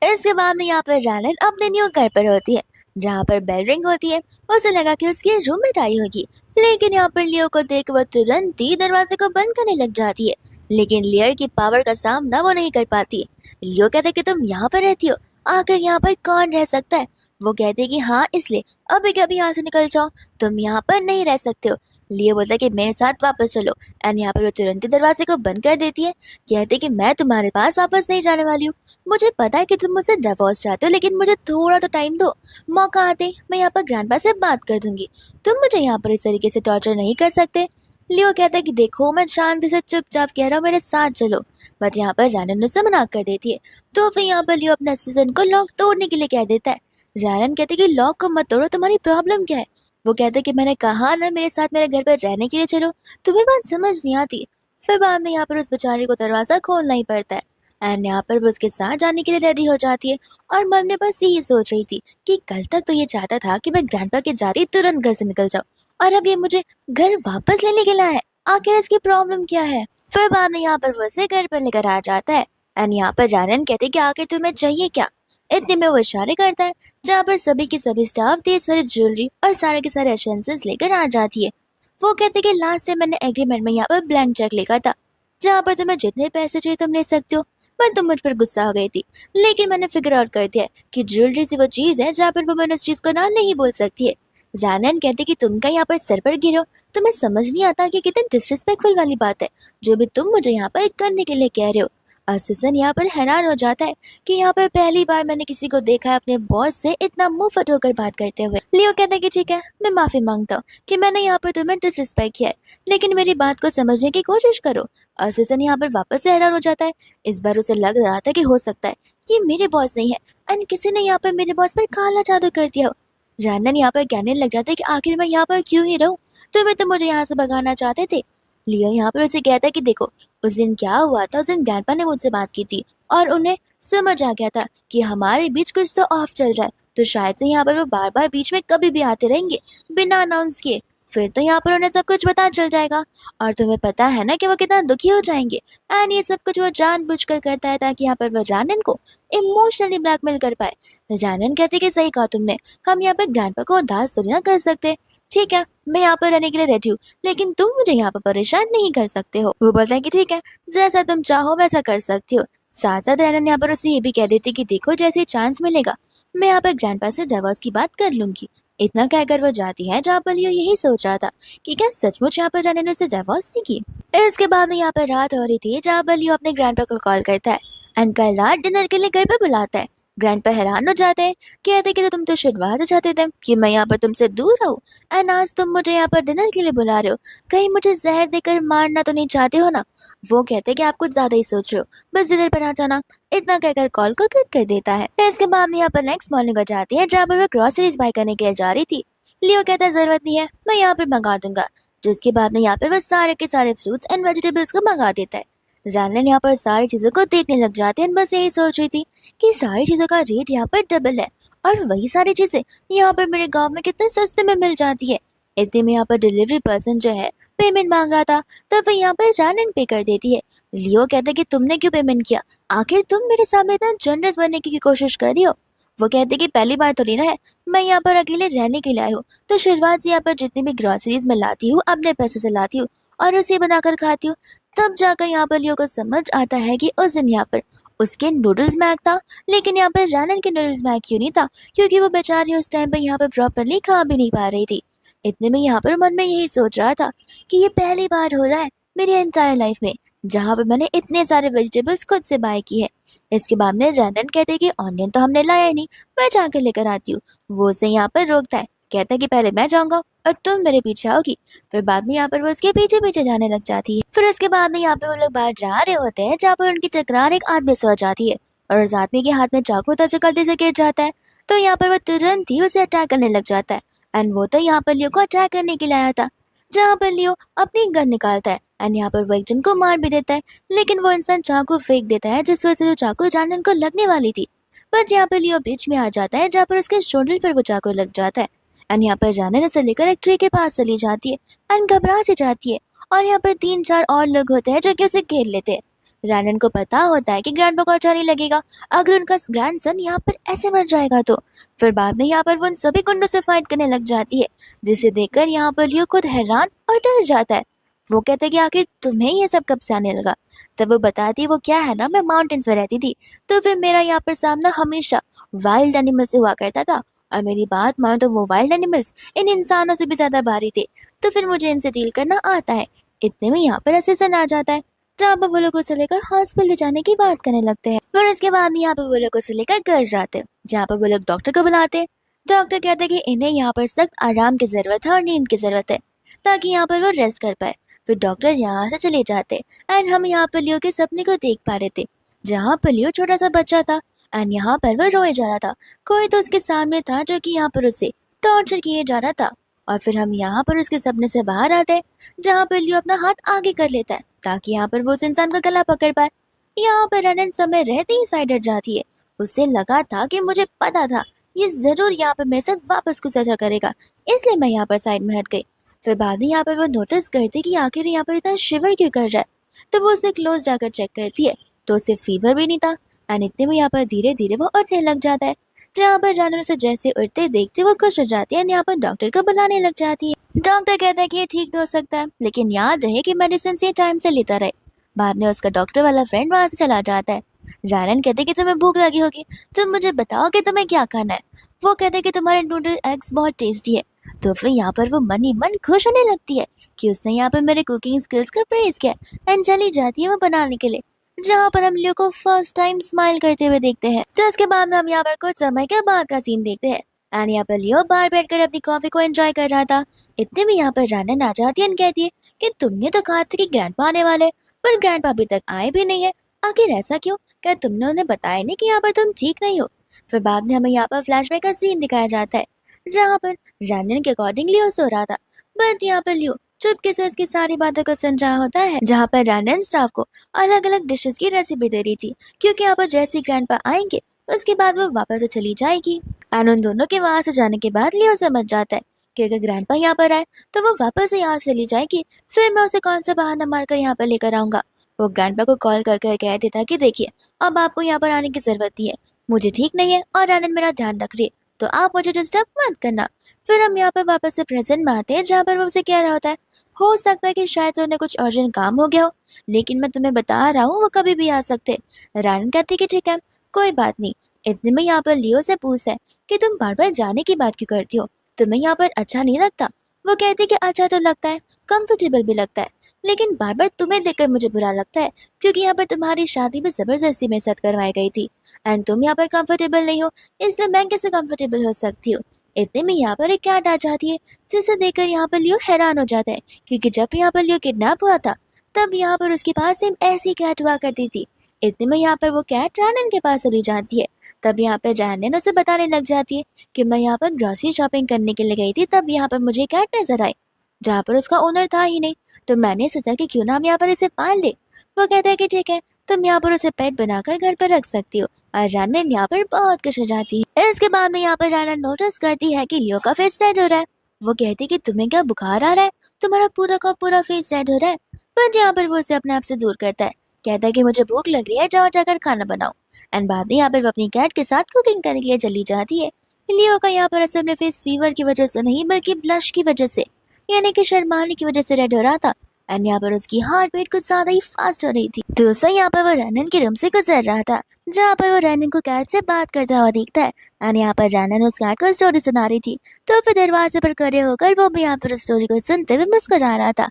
इसके बाद में यहाँ पर रैनन अपने न्यू घर पर होती है, जहाँ पर बेल रिंग होती है। उसे लगा कि उसकी रूममेट आई होगी, लेकिन यहाँ पर लियो को देख वो तुरंत ही दरवाजे को बंद करने लग जाती है, लेकिन लियर की पावर का सामना वो नहीं कर पाती। लियो कहता है कि तुम यहाँ पर रहती हो, आखिर यहाँ पर कौन रह सकता है। वो कहते हैं कि हाँ इसलिए अभी कभी यहाँ से निकल जाओ, तुम यहाँ पर नहीं रह सकते हो। लियो बोलता है कि मेरे साथ वापस चलो, एंड यहाँ पर वो तुरंत ही दरवाजे को बंद कर देती है। कहते कि मैं तुम्हारे पास वापस नहीं जाने वाली हूँ, मुझे पता है कि तुम मुझसे डिवोर्स चाहते हो, लेकिन मुझे थोड़ा तो टाइम दो, मौका आते मैं यहाँ पर ग्रैंडपा से बात कर दूंगी, तुम मुझे यहाँ पर इस तरीके से टॉर्चर नहीं कर सकते। लियो कहता है कि देखो मैं शांति से चुपचाप कह रहा हूँ मेरे साथ चलो, बट यहाँ पर रैनन उसे मना कर देती है। तो फिर यहाँ पर लियो अपने असिस्टेंट को लॉक तोड़ने के लिए कह देता है। रैनन कहते कि लॉक को मत तोड़ो, तुम्हारी प्रॉब्लम क्या है। वो कहते कि मैंने कहा ना मेरे साथ मेरे घर पर रहने के लिए चलो, तुम्हें बात समझ नहीं आती। फिर बाद में यहाँ पर उस बेचारी को दरवाजा खोलना ही पड़ता है, एंड यहाँ पर वो उसके साथ जाने के लिए रेडी हो जाती है। और मन में बस यही सोच रही थी कि कल तक तो ये चाहता था कि मैं ग्रैंडपा के जाते ही तुरंत घर से निकल जाऊँ, और अब ये मुझे घर वापस लेने के लिए है, आखिर इसकी प्रॉब्लम क्या है। फिर बाद में यहाँ पर वो उसे घर पर लेकर आ जाता है, एंड यहाँ पर रैनन कहते कि आखिर तुम्हें चाहिए क्या। इतने में वो इशारे करता है, जहाँ पर सभी के सभी स्टाफ ढेर सारी ज्वेलरी और सारे के सारे एसेंसेस लेकर आ जाती है। वो कहते कि लास्ट टाइम मैंने एग्रीमेंट में यहाँ पर ब्लैंक चेक लिखा था, जहाँ पर तुम्हें जितने पैसे चाहिए तुम ले सकते हो, पर तुम मुझ पर गुस्सा हो गई थी। लेकिन मैंने फिगर आउट कर दिया कि ज्वेलरी से वो चीज है जहाँ पर वो मैंने उस चीज को ना नहीं बोल सकती है। जानन कहती कि तुम क्या यहाँ पर सर पर गिरो। तुम्हें समझ नहीं आता कि कितनी डिसरिस्पेक्टफुल वाली बात है जो भी तुम मुझे यहाँ पर करने के लिए कह रहे हो। असिसन यहाँ पर हैरान हो जाता है कि यहाँ पर पहली बार मैंने किसी को देखा है अपने बॉस से इतना मुंह फट होकर बात करते हुए। लियो कहता है कि ठीक है, मैं माफी मांगता हूँ कि मैंने यहाँ पर तुम्हें डिसरिस्पेक्ट किया है, लेकिन मेरी बात को समझने की कोशिश करो। असिसन यहाँ पर वापस से हैरान हो जाता है। इस बार उसे लग रहा था कि हो सकता है कि मेरे बॉस नहीं है एंड किसी ने यहाँ पर मेरे बॉस पर काला जादू कर दिया हो। जानन यहाँ पर कहने लग जाता है कि आखिर मैं यहाँ पर क्यों ही रहूं, तुम्हें तो मुझे यहाँ से भगाना चाहते थे। लियो यहाँ पर उसे कहता है कि देखो, उस दिन क्या हुआ था, उस दिन ग्रैंडपा ने मुझसे बात की थी और उन्हें समझ आ गया था कि हमारे बीच कुछ तो ऑफ चल रहा है, तो शायद से यहाँ पर वो बार बार बीच में कभी भी आते रहेंगे बिना अनाउंस किए। फिर तो यहाँ पर उन्हें सब कुछ पता चल जाएगा और तुम्हें पता है ना कि वो कितना दुखी हो जाएंगे। एंड ये सब कुछ वो जानबूझकर करता है ताकि यहाँ पर वो जानन को इमोशनली ब्लैकमेल कर पाए। जानन कहते कि सही कहा तुमने, हम यहाँ पर ग्रैंडपा को उदास तो ना कर सकते। ठीक है, मैं यहाँ पर रहने के लिए रेडी हूँ, लेकिन तुम मुझे यहाँ पर परेशान नहीं कर सकते हो। वो बोलता है कि ठीक है, जैसा तुम चाहो वैसा कर सकती हो। साथ साथ रैनन यहाँ पर उसे ये भी कह देती कि देखो, जैसे चांस मिलेगा मैं यहाँ पर ग्रैंडपा से डिवोर्स की बात कर लूंगी। इतना कहकर वो जाती है जहाँ पर लियो यही सोच रहा था कि क्या सचमुच यहाँ पर रैनन ने उसे डिवोर्स नहीं की। इसके बाद में यहाँ पर रात हो रही थी जहाँ पर लियो अपने ग्रैंडपा को कॉल करता है एंड कल रात डिनर के लिए घर पे बुलाता है। ग्रैंडपा हैरान हो जाते हैं, कहते कि तो तुम तो शुरुआत से चाहते थे कि मैं यहाँ पर तुमसे दूर रहूं एंड आज तुम मुझे यहाँ पर डिनर के लिए बुला रहे हो, कहीं मुझे जहर देकर मारना तो नहीं चाहते हो ना। वो कहते कि आप कुछ ज्यादा ही सोच रहे हो, बस डिनर पर आ जाना। इतना कहकर कॉल को कट कर देता है। इसके बाद में यहाँ पर नेक्स्ट मॉर्निंग हो जाती है जहाँ पर वो ग्रोसरीज बाय करने के लिए जा रही थी। लियो कहता है जरूरत नहीं है, मैं यहाँ पर मंगा दूंगा। जिसके बाद में यहाँ पर वो सारे के सारे फ्रूट्स एंड वेजिटेबल्स को मंगा देता है। जानन यहाँ पर सारी चीजों को देखने लग जाती है, बस यही सोच रही थी कि सारी चीजों का रेट यहाँ पर डबल है और वही सारी चीजें यहाँ पर मेरे गांव में कितने सस्ते में मिल जाती है। इतने में यहाँ पर डिलीवरी पर्सन जो है पेमेंट मांग रहा था, तब वो यहाँ पर जानन पे कर देती है। लियो कहता है कि तुमने क्यों पेमेंट किया, आखिर तुम मेरे सामने इतना जनरस बनने की कोशिश कर रही हो। वो कहते कि पहली बार थोड़ी ना है, मैं यहाँ पर अकेले रहने के लिए आई हूँ, तो शुरुआत से यहाँ पर जितनी भी ग्रोसरीज मैं लाती हूँ अपने पैसे से लाती हूँ और उसे बनाकर खाती हूँ। तब जाकर यहाँ पर लियो को समझ आता है कि उस दिन यहाँ पर उसके नूडल्स मैग था, लेकिन यहाँ पर रैनन के नूडल्स मैग क्यों नहीं था, क्योंकि वो बेचारी उस टाइम पर यहाँ पर प्रॉपरली खा भी नहीं पा रही थी। इतने में यहाँ पर मन में यही सोच रहा था कि ये पहली बार हो रहा है मेरी एंटायर लाइफ में जहाँ पर मैंने इतने सारे वेजिटेबल्स खुद से बाय किए हैं। इसके बाद में रैनन कहते कि ऑनियन तो हमने लाया ही नहीं, मैं जाकर लेकर आती हूँ। वो उसे यहाँ पर रोकता है, कहता है कि पहले मैं जाऊंगा और तुम मेरे पीछे आओगी। फिर बाद में यहाँ पर वो उसके पीछे पीछे जाने लग जाती है। फिर उसके बाद में यहाँ पे वो लोग बाहर जा रहे होते हैं जहाँ पर उनकी टकरार एक आदमी से हो जाती है और उस आदमी के हाथ में चाकू था जो गलती से गिर जाता है, तो यहाँ पर वो तुरंत ही उसे अटैक करने लग जाता है। एंड वो तो यहाँ पर लियो को अटैक करने के लिए आया था, जहाँ पर लियो अपनी गन निकालता है एंड यहाँ पर वो एक जन को मार भी देता है, लेकिन वो इंसान चाकू फेंक देता है जिस वजह से जो चाकू जानन को लगने वाली थी। बट यहाँ पर लियो बीच में आ जाता है जहाँ पर उसके शोल्डर पर वो चाकू लग जाता है एंड यहाँ पर जानन उसे लेकर एक ट्री के पास चली जाती है एंड घबरा से जाती है और यहाँ पर 3-4 और लोग होते हैं जो कि उसे घेर लेते हैं। रैनन को पता होता है कि ग्रैंडपा को अच्छा नहीं लगेगा अगर उनका ग्रैंडसन यहाँ पर ऐसे मर जाएगा तो। फिर बाद में यहाँ पर वो उन सभी गुंडों से फाइट करने लग जाती है, जिसे देखकर यहाँ पर लियो खुद हैरान और डर जाता है। वो कहता है कि आखिर तुम्हें ये सब कब से आने लगा। तब वो बताती है वो क्या है ना, मैं माउंटेन्स में रहती थी तो फिर मेरा यहाँ पर सामना हमेशा वाइल्ड एनिमल से हुआ करता था और मेरी बात मानो तो वो वाइल्ड एनिमल्स इन इंसानों से भी ज्यादा भारी थे, तो फिर मुझे इनसे डील करना आता है। इतने में यहाँ पर असिसन आ जाता है जहाँ पर वो लोग उसे लेकर हॉस्पिटल ले जाने की बात करने लगते हैं। फिर इसके बाद यहाँ पर वो लोग उसे लेकर घर जाते हैं जहाँ पर वो लोग डॉक्टर को बुलाते हैं। डॉक्टर कहते हैं कि इन्हें यहाँ पर सख्त आराम की जरूरत है और नींद की जरूरत है ताकि यहाँ पर वो रेस्ट कर पाए। फिर डॉक्टर यहाँ से चले जाते एंड हम यहाँ पर लियो के सपने को देख पा रहे थे जहाँ पर लियो छोटा सा बच्चा था एंड यहाँ पर वो रोए जा रहा था। कोई तो उसके सामने था जो कि यहाँ पर उसे टॉर्चर किए जा रहा था। और फिर हम यहाँ पर उसके सपने से बाहर आते हैं जहाँ पर लियो अपना हाथ आगे कर लेता है ताकि यहाँ पर वो उस इंसान का गला पकड़ पाए। यहाँ पर रनन समय रहते ही साइड हट जाती है। उसे लगा था कि मुझे पता था ये जरूर यहाँ पर मेरे साथ वापस कुछ ऐसा करेगा, इसलिए मैं यहाँ पर साइड में हट गई। फिर बाद में यहाँ पर वो नोटिस करती कि आखिर यहाँ पर इतना शिवर क्यों कर रहा है, तो वो उसे क्लोज जाकर चेक करती है तो उसे फीवर भी नहीं था एंड इतने में यहाँ पर धीरे धीरे वो उठने लग जाता है। जहाँ पर जानवर से जैसे उठते देखते वो खुश हो जाती है, यहाँ पर डॉक्टर को बुलाने लग जाती है। डॉक्टर कहता है कि ये ठीक तो हो सकता है, लेकिन याद रहे कि मेडिसिन से टाइम से लेता रहे। बाद में उसका डॉक्टर वाला फ्रेंड वहां से चला जाता है। जानन कहते कि तुम्हें भूख लगी होगी, तुम मुझे बताओ कि तुम्हें क्या खाना है। वो कहते कि तुम्हारे नूडल एग्स बहुत टेस्टी है। तो फिर यहाँ पर वो मन ही मन खुश होने लगती है कि उसने यहाँ पर मेरे कुकिंग स्किल्स का प्रेज किया एंड चली जाती है वो बनाने के लिए, जहाँ पर हम लियो को फर्स्ट टाइम स्माइल करते हुए देखते हैं। जिसके बाद हम यहाँ पर कुछ समय के बाद का सीन देखते हैं एंड यहाँ पर लियो बाहर बैठकर अपनी कॉफी को एंजॉय कर रहा था। इतने में यहाँ पर जानन आ जाती है एंड कहती है कि तुमने तो कहा था कि ग्रैंडपा आने वाले, पर ग्रैंडपा अभी तक आए भी नहीं है। आखिर ऐसा क्यों? क्या तुमने उन्हें बताया नहीं कि यहाँ पर तुम ठीक नहीं हो? फिर बाद में हमें यहाँ पर फ्लैशबैक का सीन दिखाया जाता है, जहाँ पर जानन के अकॉर्डिंग लियो सो रहा था, बट यहाँ पर लियो चुपके से उसकी सारी बातों को सुन रहा होता है, जहाँ पर जानन स्टाफ को अलग अलग डिशेस की रेसिपी दे रही थी, क्योंकि यहाँ पर जैसे ही ग्रैंडपा आएंगे उसके बाद वो वापस से चली जाएगी। एंड उन दोनों के वहां से जाने के बाद लियो समझ जाता है कि अगर ग्रैंडपा यहाँ पर आए तो वो वापस से यहाँ से चली जाएगी, फिर मैं उसे कौन सा बहाना मारकर यहाँ पर लेकर आऊंगा। वो ग्रैंडपा को कॉल कर कर कह देता कि देखिए अब आपको यहाँ पर आने की जरूरत नहीं है, मुझे ठीक नहीं है और आनंद मेरा ध्यान रख रही है, तो आप मुझे डिस्टर्ब मत करना। फिर हम यहाँ पर वापस से प्रेजेंट में आते हैं, जहाँ पर वो उसे कह रहा होता है हो सकता है कि शायद से उन्हें कुछ अर्जेंट काम हो गया हो, लेकिन मैं तुम्हें बता रहा हूँ वो कभी भी आ सकते। रानन कहती कि ठीक है कोई बात नहीं। इतने में यहाँ पर लियो से पूछता है कि तुम बार बार जाने की बात क्यों करती हो, तुम्हें यहाँ पर अच्छा नहीं लगता? वो कहती कि अच्छा तो लगता है, कंफर्टेबल भी लगता है, लेकिन बार बार तुम्हें देखकर मुझे बुरा लगता है, क्योंकि यहाँ पर तुम्हारी शादी भी जबरदस्ती मेरे साथ करवाई गई थी एंड तुम यहाँ पर कंफर्टेबल नहीं हो, इसलिए मैं कैसे कंफर्टेबल हो सकती हूँ। इतने में यहाँ पर एक कैट आ जाती है, जिसे देखकर यहाँ पर लियो हैरान हो जाता है, क्योंकि जब यहाँ पर लियो किडनैप हुआ था तब यहाँ पर उसके पास सेम ऐसी कैट हुआ करती थी। इतने में यहाँ पर वो कैट रानन के पास चली जाती है। तब यहाँ पर जानन उसे बताने लग जाती है कि मैं यहाँ पर ग्रोसरी शॉपिंग करने के लिए गई थी, तब यहाँ पर मुझे कैट नजर आई, जहाँ पर उसका ओनर था ही नहीं, तो मैंने सोचा कि क्यों ना हम यहाँ पर इसे पाल ले। वो कहता है कि ठीक है तुम यहाँ पर उसे पेट बनाकर घर पर रख सकती हो, और जानन यहाँ पर बहुत खुश हो जाती है। इसके बाद में यहाँ पर जानन नोटिस करती है कि लियो का फेस रेड हो रहा है। वो कहती है कि तुम्हें क्या बुखार आ रहा है, तुम्हारा पूरा का पूरा फेस रेड हो रहा है। बट यहाँ पर वो उसे अपने आप से दूर करता है, कहता है कि मुझे भूख लग रही है, जाओ जाकर खाना बनाओ। एंड बाद में यहाँ पर वो अपनी कैट के साथ कुकिंग करने के लिए चली जाती है। लियो का यहाँ पर असर में फेस फीवर की वजह से नहीं बल्कि ब्लश की वजह से, यानी कि शर्माने की वजह से रेड हो रहा था। एंड यहाँ पर उसकी हार्ट बीट कुछ ज्यादा ही फास्ट हो रही थी। दूसरा यहाँ पर वो रैनन के रूम से गुजर रहा था, जहाँ पर वो रैनन को कैट से बात करता हुआ दिखता है। एंड यहाँ पर रैनन उस कैट को स्टोरी सुना रही थी, तो फिर दरवाजे पर खड़े होकर वो भी यहाँ पर उस स्टोरी को सुनते हुए मुस्कुरा रहा था।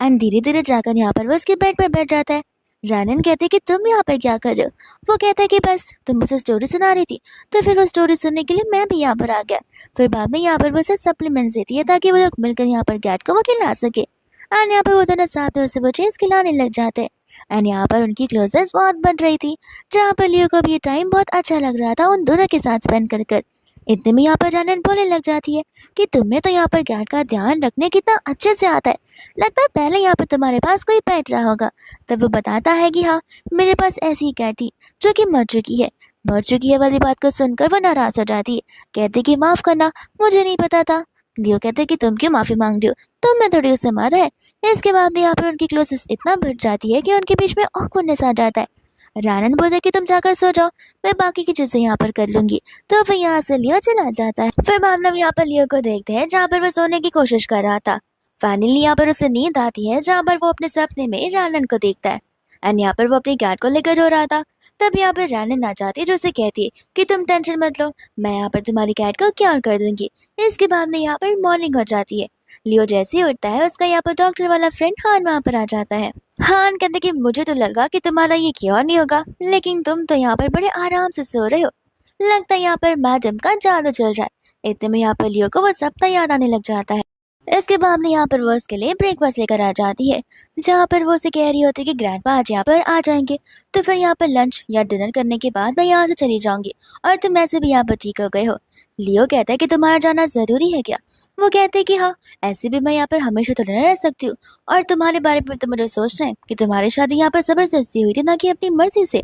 एंड धीरे धीरे जाकर यहाँ पर वो उसके बेड पर बैठ जाता है। रैनन कहते कि तुम यहाँ पर क्या कर रहे हो? वो कहता है कि बस तुम मुझे स्टोरी सुना रही थी, तो फिर वो स्टोरी सुनने के लिए मैं भी यहाँ पर आ गया। फिर बाद में यहाँ पर वो उसे सप्लीमेंट्स देती है ताकि वो लोग मिलकर यहाँ पर कैट को वो खिला सके। एंड यहाँ पर वो दोनों साथ में उसे वो चीज खिलाने लग जाते हैं। एंड यहाँ पर उनकी क्लोजनेस बहुत बढ़ रही थी, जहाँ पर लियो को भी ये टाइम बहुत अच्छा लग रहा था उन दोनों के साथ स्पेंड कर कर। इतने में यहाँ पर जानन बोलने लग जाती है कि तुम्हें तो यहाँ पर कैट का ध्यान रखने कितना अच्छे से आता है, लगता है पहले यहाँ पर तुम्हारे पास कोई पेट रहा होगा। तब वो बताता है कि हाँ मेरे पास ऐसी ही कैट थी जो कि मर चुकी है वाली बात को सुनकर वो नाराज हो जाती है, कहती कि माफ करना मुझे नहीं पता था। लियो कहते कि तुम क्यों माफी मांग रही हो, तुमने थोड़ी उसे मारा है। इसके बाद भी यहाँ पर उनकी क्लोजेस इतना बढ़ जाती है कि उनके बीच में ऑकवर्डनेस आ जाता है। रानन बोलते कि तुम जाकर सो जाओ, मैं बाकी की चीजें यहाँ पर कर लूंगी, तो फिर यहाँ से लियो चला जाता है। फिर बाद में यहाँ पर लियो को देखते हैं जहाँ पर वो सोने की कोशिश कर रहा था। फाइनली यहाँ पर उसे नींद आती है, जहाँ पर वो अपने सपने में रानन को देखता है। एंड यहाँ पर वो अपनी कैट को लेकर रो रहा था। तब यहाँ पर रानन आ जाती है जो उसे कहती है कि तुम टेंशन मत लो, मैं यहाँ पर तुम्हारी कैट को क्योर कर दूंगी। इसके बाद में यहाँ पर मॉर्निंग हो जाती है। लियो जैसे ही उठता है उसका यहाँ पर डॉक्टर वाला फ्रेंड हान वहाँ पर आ जाता है। हान कहते कि मुझे तो लगा कि तुम्हारा ये क्योर नहीं होगा, लेकिन तुम तो यहाँ पर बड़े आराम से सो रहे हो, लगता है यहाँ पर मैडम का जादू चल रहा है। इतने में यहाँ पर लियो को वो सपना याद आने लग जाता है। इसके बाद में यहाँ पर वो उसके लिए ब्रेकफास्ट लेकर आ जाती है, जहाँ पर वो उसे कह रही होती है कि ग्रैंडपा आज यहाँ पर आ जाएंगे, तो फिर यहाँ पर लंच या डिनर करने के बाद मैं यहाँ से चली जाऊंगी, और तुम ऐसे भी यहाँ पर ठीक हो गए हो। लियो कहता है कि तुम्हारा जाना जरूरी है क्या? वो कहते हैं कि हाँ, ऐसे भी मैं यहाँ पर हमेशा तो न रह सकती हूँ, और तुम्हारे बारे में तो मुझे सोचना है कि तुम्हारी शादी यहाँ पर जबरदस्ती हुई थी ना कि अपनी मर्जी से।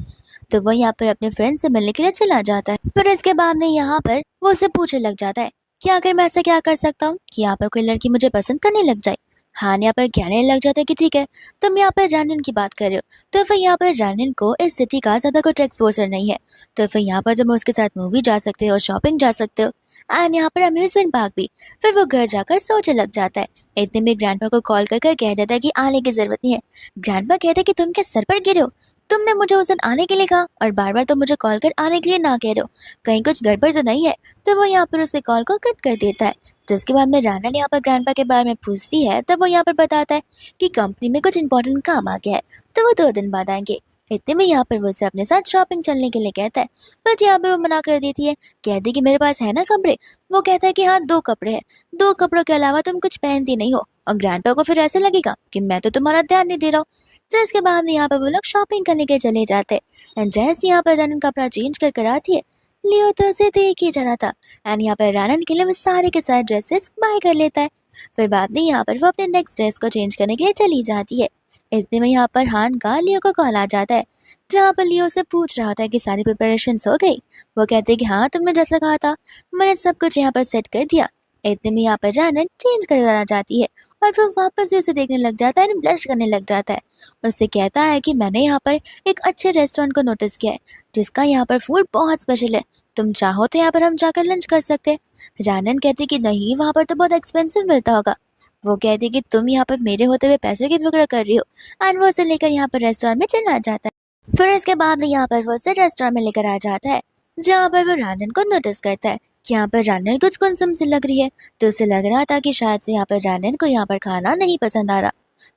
तो वो यहाँ पर अपने फ्रेंड से मिलने के लिए चला जाता है। फिर इसके बाद में यहाँ पर वो उसे पूछने लग जाता है कि आखिर मैं ऐसा क्या कर सकता हूँ कि यहाँ पर कोई लड़की मुझे पसंद करने लग जाए। हाँ यहाँ पर कहने लग जाता है कि ठीक है तुम यहाँ पर जानन की बात कर रहे हो, तो फिर यहाँ पर जानन को इस सिटी का ज्यादा कुछ एक्सपोजर नहीं है, तो फिर यहाँ पर तुम उसके साथ मूवी जा सकते हो, शॉपिंग जा सकते हो, एंड यहाँ पर अम्यूजमेंट पार्क भी। फिर वो घर जाकर सोचने लग जाता है। इतने में ग्रैंडपा को कॉल कर कह देता है कि आने की जरूरत नहीं है। ग्रैंडपा कहते हैं कि तुम क्या सर पर गिरे हो, तुमने मुझे उस दिन आने के लिए कहा और बार बार तुम मुझे कॉल कर आने के लिए ना कह रहे हो, कहीं कुछ गड़बड़ तो नहीं है? तो वो यहाँ पर उससे कॉल को कट कर देता है। जिसके बाद में रानन यहाँ पर ग्रैंडपा के बारे में पूछती है, तब वो यहाँ पर बताता है कि कंपनी में कुछ इंपॉर्टेंट काम आ गया है, तो वो 2 दिन बाद आएंगे। इतने में यहाँ पर वो उसे अपने साथ शॉपिंग चलने के लिए कहता है, बट यहाँ पर वो मना कर देती है। कहती कि मेरे पास है ना कपड़े। वो कहता है कि हाँ 2 कपड़े हैं, 2 कपड़ों के अलावा तुम कुछ पहनती नहीं हो, और ग्रैंडपा को फिर ऐसे लगेगा कि मैं तो तुम्हारा ध्यान नहीं दे रहा हूँ। जिसके बाद यहाँ पर वो लोग शॉपिंग करने के चले जाते हैं। एंड जैसे यहाँ पर रनन कपड़ा चेंज कर कर आती है, लियो तो उसे देख ही जा रहा था। एंड यहाँ पर रनन के लिए वो सारे के सारे ड्रेसेस बाय कर लेता है। फिर बाद में यहाँ पर वो अपने नेक्स्ट ड्रेस को चेंज करने के लिए चली जाती है। इतने में यहाँ पर हान का लियो को कॉल आ जाता है, जहाँ पर लियो से पूछ रहा था कि सारी प्रिपरेशन हो गई। वो कहते हैं कि हाँ तुमने जैसा कहा था मैंने सब कुछ यहाँ पर सेट कर दिया। इतने में यहाँ पर रनन चेंज कर आ जाती है और वो वापस से उसे देखने लग जाता है, ब्लश करने लग जाता है। उससे कहता है कि मैंने यहाँ पर एक अच्छे रेस्टोरेंट को नोटिस किया है, जिसका यहाँ पर फूड बहुत स्पेशल है, तुम चाहो तो यहाँ पर हम जाकर लंच कर सकते हैं। रानन कहती कि नहीं, वहाँ पर तो बहुत एक्सपेंसिव मिलता होगा। वो कहती कि तुम यहाँ पर मेरे होते हुए पैसों की फिक्र कर रही हो। एंड वो उसे लेकर यहाँ पर रेस्टोरेंट में चला जाता है। फिर इसके बाद यहाँ पर वो उसे रेस्टोरेंट में लेकर आ जाता है, जहाँ पर वो रानन को नोटिस करता है कि यहाँ पर रानन कुछ गुमसुम सी लग रही है। तो उसे लग रहा था कि शायद से यहाँ पर रानन को यहाँ पर खाना नहीं पसंद आ रहा।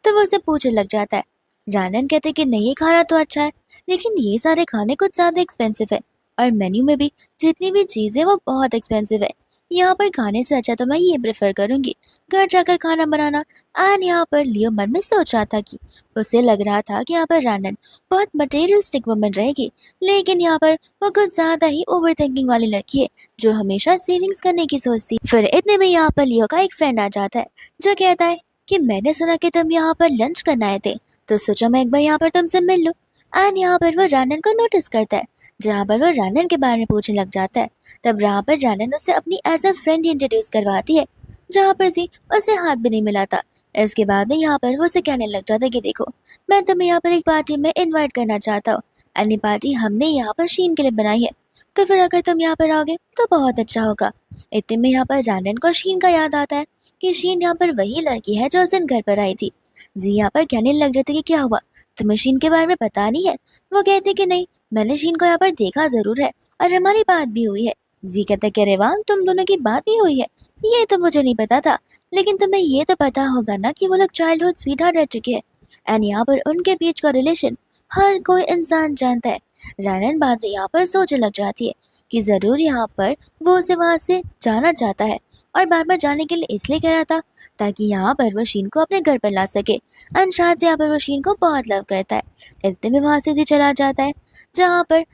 तो वो उसे पूछने लग जाता है। रानन कहते कि नहीं, खाना तो अच्छा है, लेकिन ये सारे खाने कुछ ज्यादा एक्सपेंसिव है, और मेन्यू में भी जितनी भी चीजें वो बहुत एक्सपेंसिव है। यहाँ पर खाने से अच्छा तो मैं ये प्रेफर करूंगी घर जाकर खाना बनाना। एंड यहाँ पर लियो मन में सोच रहा था कि उसे लग रहा था कि यहाँ पर रानन बहुत मटेरियलिस्टिक वुमन रहेगी, लेकिन यहाँ पर वो कुछ ज्यादा ही ओवर थिंकिंग वाली लड़की है, जो हमेशा सेविंग्स करने की सोचती है। फिर इतने में यहाँ पर लियो का एक फ्रेंड आ जाता है, जो कहता है कि मैंने सुना कि तुम यहाँ पर लंच करने आए थे, तो सोचा मैं एक बार यहाँ पर तुमसे मिल लूं। एंड यहाँ पर वो रानन को नोटिस करता है, जहाँ पर वो रानन के बारे में पूछने लग जाता है। तब यहाँ पर रानन उसे अपनी एज अ फ्रेंड इंट्रोड्यूस करवाती है, जहाँ पर जी उसे हाथ भी नहीं मिलाता। इसके बाद में यहाँ पर वो उसे कहने लग जाता है कि देखो, मैं तुम्हें यहाँ पर एक पार्टी में इनवाइट करना चाहता हूँ। अन्य पार्टी हमने यहाँ पर शीन के लिए बनाई है, तो फिर अगर तुम यहाँ पर आओगे तो बहुत अच्छा होगा। इतने में यहाँ पर रानन को शीन का याद आता है कि शीन यहाँ पर वही लड़की है जो उस दिन घर पर आई थी। जी यहाँ पर कहने लग जाते कि क्या हुआ, तुम्हें शीन के बारे में पता नहीं है? वो कहते कि नहीं, मैंने शीन को यहाँ पर देखा जरूर है और हमारी बात भी हुई है। जी कहते कि अरे वाह, तुम दोनों की बात भी हुई है, ये तो मुझे नहीं पता था, लेकिन तुम्हें ये तो पता होगा ना कि वो लोग चाइल्डहुड स्वीटहार्ट रह चुके हैं। एंड यहाँ पर उनके बीच का रिलेशन हर कोई इंसान जानता है। रानन बाद में यहाँ पर सोचने लग जाती है कि जरूर यहाँ पर वो उसे वहां से जाना चाहता है, और बार बार जाने के लिए इसलिए कह रहा था ताकि यहाँ पर वो शीन को अपने घर पर ला सके। एंड शायद से यहाँ पर वो शीन को बहुत लव करता है। इतने में वहां से जी चला जाता है, जहाँ पर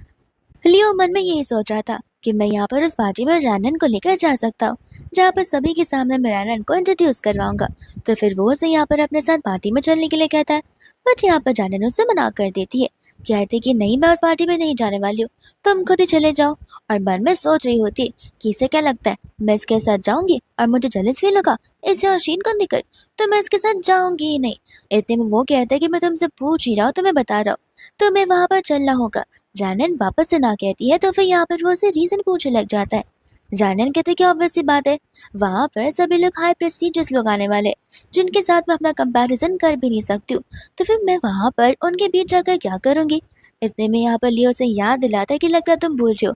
लियो मन में यही सोच रहा था कि मैं यहाँ पर उस पार्टी में रैनन को लेकर जा सकता हूँ, जहाँ पर सभी के सामने मैं रैनन को इंट्रोड्यूस करवाऊंगा। तो फिर वो उसे यहाँ पर अपने साथ पार्टी में चलने के लिए कहता है, बट यहाँ पर रैनन उसे मना कर देती है। कहती कि नहीं, मैं उस पार्टी में नहीं जाने वाली हूँ, तुम खुद ही चले जाओ। और मन में सोच रही होती कि इसे क्या लगता है, मैं इसके साथ जाऊंगी और मुझे जलिस फील होगा इसे और शीन को दिक्कत, तो मैं इसके साथ जाऊंगी ही नहीं। इतने में वो कहता है कि मैं तुमसे पूछ ही रहा हूँ, तुम्हें बता रहा हूँ, तुम्हें वहां पर चलना होगा। जानन वापस से ना कहती है, तो फिर यहाँ पर वो उसे रीजन पूछने लग जाता है। जानन कहते कि ऑब्वियस सी बात है, वहां पर सभी लोग हाई प्रेस्टीजियस लोग आने वाले, जिनके साथ मैं अपना कंपैरिजन कर भी नहीं सकती हूँ, तो फिर मैं वहां पर उनके बीच जाकर क्या करूंगी। इतने में यहाँ पर लियो से याद दिलाता है कि लगता है तुम भूल रहे हो,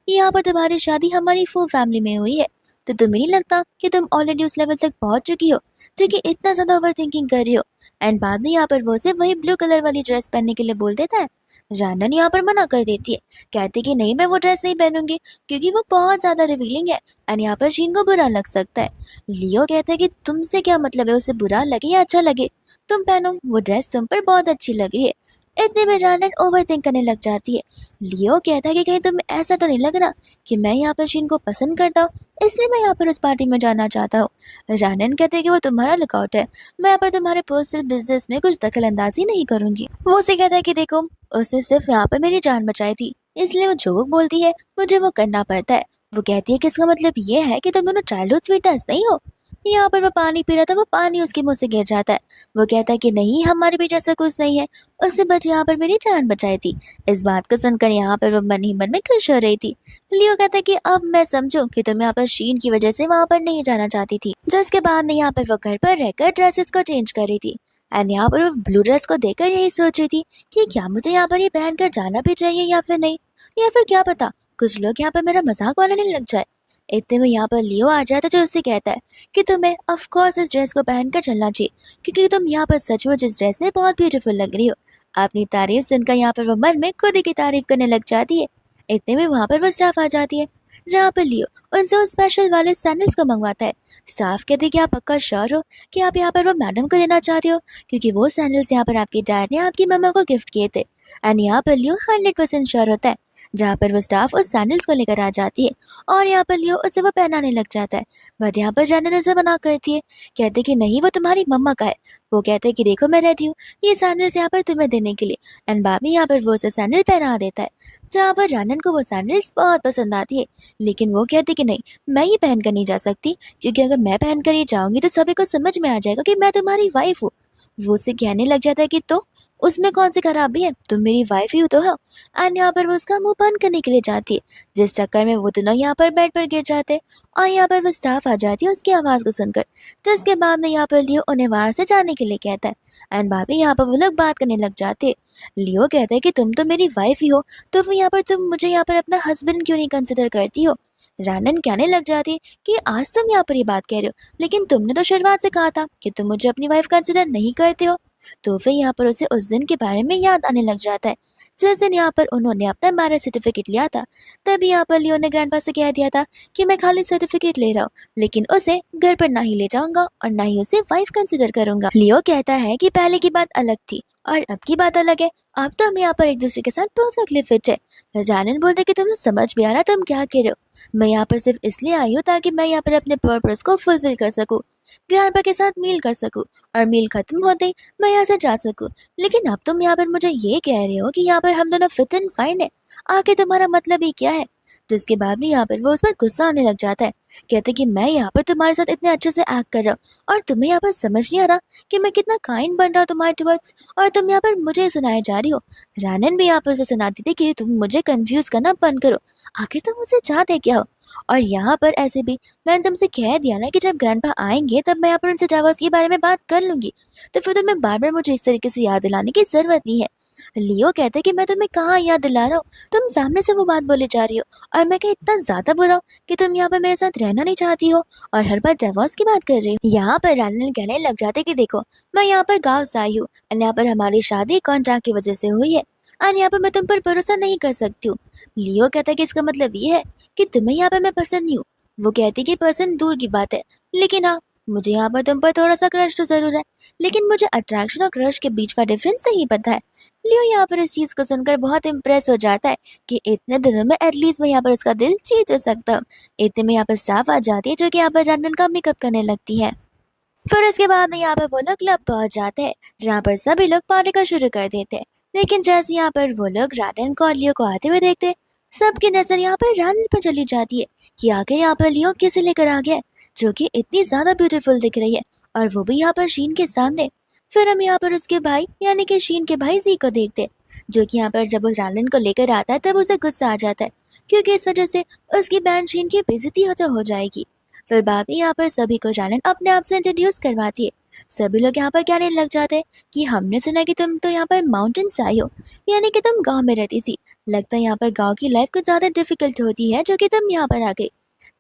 यहाँ पर तुम्हारी शादी हमारी फू फैमिली में हुई है, तो तुम्हें नहीं लगता कि तुम ऑलरेडी उस लेवल तक पहुंच चुकी हो जो कि इतना ज्यादा ओवर थिंकिंग कर रही हो। एंड बाद में यहाँ पर वो उसे वही ब्लू कलर वाली ड्रेस पहनने के लिए बोल देता है। जानन यहाँ पर मना कर देती है, कहती कि नहीं, मैं वो ड्रेस नहीं पहनूंगी क्योंकि वो बहुत ज्यादा रिवीलिंग है एंड यहाँ पर शीन को बुरा लग सकता है। लियो कहता है कि तुमसे क्या मतलब है, उसे बुरा लगे या अच्छा लगे, तुम पहनो, वो ड्रेस तुम पर बहुत अच्छी लग रही है। इतने में जानन ओवर थिंक करने लग जाती है। लियो कहता है कि कहीं तुम्हें ऐसा तो नहीं लग रहा कि मैं यहाँ पर शीन को पसंद करता हूँ, इसलिए मैं यहाँ पर उस पार्टी में जाना चाहता हूँ। जानन कहते हैं कि वो तुम्हारा लुकआउट है, मैं यहाँ पर तुम्हारे पर्सनल बिजनेस में कुछ दखल अंदाजी नहीं करूंगी। वो उसे कहता है कि देखो, उसने सिर्फ यहाँ पर मेरी जान बचाई थी, इसलिए वो जो बोलती है मुझे वो करना पड़ता है। वो कहती है कि इसका मतलब ये है कि तुम दोनों चाइल्डहुड स्वीटर्स नहीं हो। यहाँ पर वो पानी पी रहा था, वो पानी उसके मुंह से गिर जाता है। वो कहता है कि नहीं, हमारे बीच ऐसा कुछ नहीं है, उससे बच यहाँ पर मेरी जान बचाई थी। इस बात को सुनकर यहाँ पर वो मन ही मन में खुश हो रही थी। लियो कहता है कि अब मैं समझूं कि तुम यहाँ पर शीन की वजह से वहां पर नहीं जाना चाहती थी। जिसके बाद में यहाँ पर वो घर पर रहकर ड्रेसेस को चेंज कर रही थी। एंड यहाँ पर वो ब्लू ड्रेस को देखकर यही सोच रही थी कि क्या मुझे यहाँ पर ये पहन कर जाना भी चाहिए या फिर नहीं, या फिर क्या पता कुछ लोग यहाँ पर मेरा मजाक बनाने लग जाए। इतने में यहाँ पर लियो आ जाता है जो उससे कहता है कि तुम्हें ऑफ कोर्स इस ड्रेस को पहनकर चलना चाहिए, क्योंकि तुम यहाँ पर सचमुच इस ड्रेस में बहुत ब्यूटीफुल लग रही हो। अपनी तारीफ सुनकर यहाँ पर वो मन में खुद ही की तारीफ करने लग जाती है। इतने में वहाँ पर वो स्टाफ आ जाती है, जहाँ पर लियो उनसे उस स्पेशल वाले सैंडल्स को मंगवाता है। स्टाफ कहते हैं कि आप पक्का श्योर हो कि आप यहाँ पर वो मैडम को देना चाहते हो, क्योंकि वो सैंडल्स यहाँ पर आपके डैड ने आपकी मम्मा को गिफ्ट किए थे। एंड यहाँ पर लियो 100% श्योर होता है, जहाँ पर वो स्टाफ उस सैंडल्स को लेकर आ जाती है और यहाँ पर लियो उसे वो पहनाने लग जाता है। बट यहाँ पर जानवर उसे मना करती है, कहते कि नहीं वो तुम्हारी मम्मा का है। वो कहते हैं कि देखो मैं रेडी हूँ ये सैंडल्स यहाँ पर तुम्हें देने के लिए। एंड बाबी यहाँ पर वो उसे सैंडल पहना देता है, जहाँ पर जानन को वो सैंडल्स बहुत पसंद आती है। लेकिन वो कहती कि नहीं मैं ये पहन कर नहीं जा सकती, क्योंकि अगर मैं पहन कर ये जाऊंगी तो सभी को समझ में आ जाएगा कि मैं तुम्हारी वाइफ हूँ। वो उसे कहने लग जाता है कि तो उसमें कौन सी खराबी है, तुम मेरी वाइफ ही हो तो हो। एंड यहाँ पर वो उसका मुंह बंद करने के लिए जाती है, जिस चक्कर में वो दोनों यहाँ पर बेड पर गिर जाते हैं और यहाँ पर वो स्टाफ आ जाती है उसकी आवाज़ को सुनकर। जिसके बाद में यहाँ पर लियो उन्हें वहां से जाने के लिए कहता है। एंड भाभी यहाँ पर वो लोग बात करने लग जाते हैं। लियो कहता है कि तुम तो मेरी वाइफ ही हो, तो फिर यहाँ पर तुम मुझे यहाँ पर अपना हस्बैंड क्यों नहीं कंसिडर करती हो। रानन कहने लग जाती है कि आज तुम यहाँ पर ये बात कह रहे हो, लेकिन तुमने तो शुरुआत से कहा था कि तुम मुझे अपनी वाइफ कंसिडर नहीं करते हो। तो फिर यहाँ पर उसे उस दिन के बारे में याद आने लग जाता है जिस दिन यहाँ पर उन्होंने अपना मैरिज सर्टिफिकेट लिया था। तभी यहाँ पर लियो ने ग्रैंडपा से कह दिया था कि मैं खाली सर्टिफिकेट ले रहा हूँ, लेकिन उसे घर पर ना ही ले जाऊंगा और ना ही उसे वाइफ कंसिडर करूंगा। लियो कहता है कि पहले की बात अलग थी और अब की बात अलग है, अब तो हम यहाँ पर एक दूसरे के साथ परफेक्टली फिट है। तो जानन बोलते कि तुम्हें समझ भी आ रहा तुम क्या कह रहे हो, मैं यहाँ पर सिर्फ इसलिए आई हूँ ताकि मैं यहाँ पर अपने पर्पस को फुलफिल कर सकूँ, ग्रैंडपा के साथ मील कर सकूँ और मील खत्म होते ही मैं यहाँ से जा सकूँ। लेकिन अब तुम यहाँ पर मुझे ये कह रहे हो कि यहाँ पर हम दोनों फिट एंड फाइन है, आखिर तुम्हारा मतलब ही क्या है। जिसके बाद भी यहाँ पर वो उस पर गुस्सा आने लग जाता है, कहते कि मैं यहाँ पर तुम्हारे साथ इतने अच्छे से एक्ट कर रहा हूँ और तुम्हें यहाँ पर समझ नहीं आ रहा कि मैं कितना काइंड बन रहा हूँ तुम्हारे टुवर्ड्स, और तुम यहाँ पर मुझे सुनाए जा रही हो। रानन भी यहाँ पर उसे सुनाती थी कि तुम मुझे कंफ्यूज करना बंद करो, आखिर तुम मुझे चाहते क्या हो। और यहाँ पर ऐसे भी मैंने तुमसे कह दिया ना कि जब ग्रैंडपा आएंगे तब मैं यहाँ पर उनसे डाइवोर्स के बारे में बात कर लूंगी, तो फिर तुम्हें बार बार मुझे इस तरीके से याद दिलाने की जरूरत नहीं है। लियो कहते हैं कि मैं तुम्हें कहाँ याद दिला रहा हूँ, तुम सामने से वो बात बोले जा रही हो, और मैं क्या इतना ज्यादा बुरा हूँ कि तुम यहाँ पर मेरे साथ रहना नहीं चाहती हो और हर बार डिवोर्स की बात कर रही हो। यहाँ पर रानन कहने लग जाते कि देखो मैं यहाँ पर गाँव से आई हूँ और यहाँ पर हमारी शादी कॉन्ट्रैक्ट की वजह से हुई है और यहाँ पर मैं तुम पर भरोसा नहीं कर सकती हूँ। लियो कहता है कि इसका मतलब ये है कि तुम्हें यहाँ पर मैं पसंद नहीं हूँ। वो कहती कि पसंद दूर की बात है, लेकिन हाँ मुझे यहाँ पर तुम पर थोड़ा सा क्रश तो जरूर है, लेकिन मुझे अट्रैक्शन और क्रश के बीच का डिफरेंस नहीं पता है। लियो यहाँ पर इस चीज को सुनकर बहुत इम्प्रेस हो जाता है कि इतने दिनों में एटलीस्ट मैं यहाँ पर उसका दिल जीत सकता हूँ। इतने में यहाँ पर स्टाफ आ जाती है जो कि यहाँ पर रंडन का मेकअप करने लगती है। फिर उसके बाद में यहाँ पर वो लोग क्लब पहुंच जाते हैं, जहाँ पर सभी लोग पार्टी का शुरू कर देते हैं। लेकिन जैसे यहाँ पर वो लोग रंडन को और लियो को आते हुए देखते हैं, सबकी नजर यहाँ पर रंडन पर चली जाती है कि आखिर यहाँ पर लियो किसे लेकर आ गया है, जो कि इतनी ज्यादा ब्यूटीफुल दिख रही है, और वो भी यहाँ पर शीन के सामने। फिर हम यहाँ पर उसके भाई यानी कि शीन के भाई जी को देखते हैं, जो कि यहाँ पर जब वो रंडन को लेकर आता है तब उसे गुस्सा आ जाता है, क्योंकि इस वजह से उसकी बहन शीन की बेइज्जती हो जाएगी। फिर बाबी यहाँ पर सभी को रंडन अपने आप से इंट्रोड्यूस करवाती है। सभी लोग यहाँ पर कहने लग जाते हैं कि हमने सुना कि तुम तो यहाँ पर माउंटेन से आई हो, यानी कि तुम गांव में रहती थी, लगता है यहाँ पर गांव की लाइफ कुछ ज्यादा डिफिकल्ट होती है जो कि तुम यहाँ पर आ गई।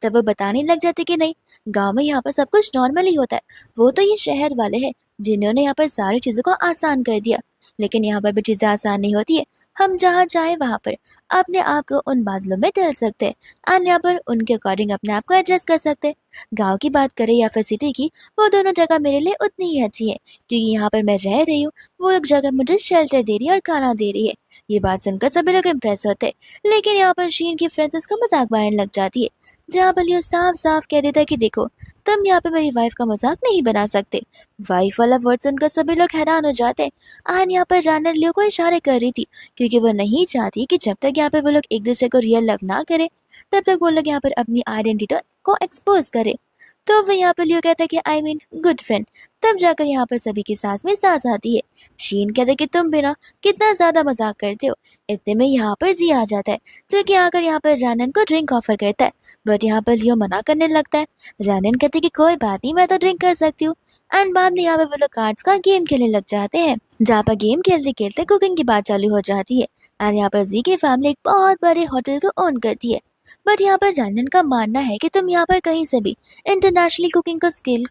तब वो बताने लग जाते कि नहीं गांव में यहाँ पर सब कुछ नॉर्मल ही होता है, वो तो ये शहर वाले हैं जिन्होंने यहाँ पर सारी चीजों को आसान कर दिया, लेकिन यहाँ पर भी चीजें आसान नहीं होती है। हम जहाँ चाहे वहाँ पर अपने आप को उन बादलों में ढल सकते हैं और यहाँ पर उनके अकॉर्डिंग अपने आप को एडजस्ट कर सकते हैं। गांव की बात करें या फिर सिटी की, वो दोनों जगह मेरे लिए उतनी ही अच्छी है, क्योंकि यहाँ पर मैं रह रही हूँ, वो एक जगह मुझे शेल्टर दे रही है और खाना दे रही है। ये बात सुनकर सभी लोग इम्प्रेस होते हैं, लेकिन यहाँ पर शीन की फ्रेंड्स इसका मजाक बनाने लग जाती है, जहाँ पर लियो साफ साफ कह देता है कि देखो तुम यहाँ पे मेरी वाइफ का मजाक नहीं बना सकते। वाइफ वाला वर्ड सुनकर सभी लोग हैरान हो जाते हैं। आन यहाँ पर जानर लियो को इशारे कर रही थी, क्योंकि वो नहीं चाहती कि जब तक यहाँ पे वो लोग एक दूसरे को रियल लव ना करे तब तक वो लोग यहाँ पर अपनी आइडेंटिटी को एक्सपोज करे। तो वो यहाँ पर लियो कहता है कि आई मीन गुड फ्रेंड, तब जाकर यहाँ पर सभी की सांस में सांस आती है। शीन कहता है कि तुम भी ना कितना ज्यादा मजाक करते हो। इतने में यहाँ पर जी आ जाता है, जो कि आकर यहाँ पर जानन को ड्रिंक ऑफर करता है, बट यहाँ पर लियो मना करने लगता है। जानन कहते है कि कोई बात नहीं, मैं तो ड्रिंक कर सकती हूँ। एंड बाद में यहाँ पे वो लोग कार्ड्स का गेम खेलने लग जाते हैं, जहाँ पर गेम खेलते खेलते कुकिंग की बात चालू हो जाती है। एंड यहाँ पर जी की फैमिली एक बहुत बड़े होटल को ओन करती है, बट यहाँ पर जानन का मानना है कि तुम यहाँ पर कहीं से भी इंटरनेशनली कुकिंग का स्किल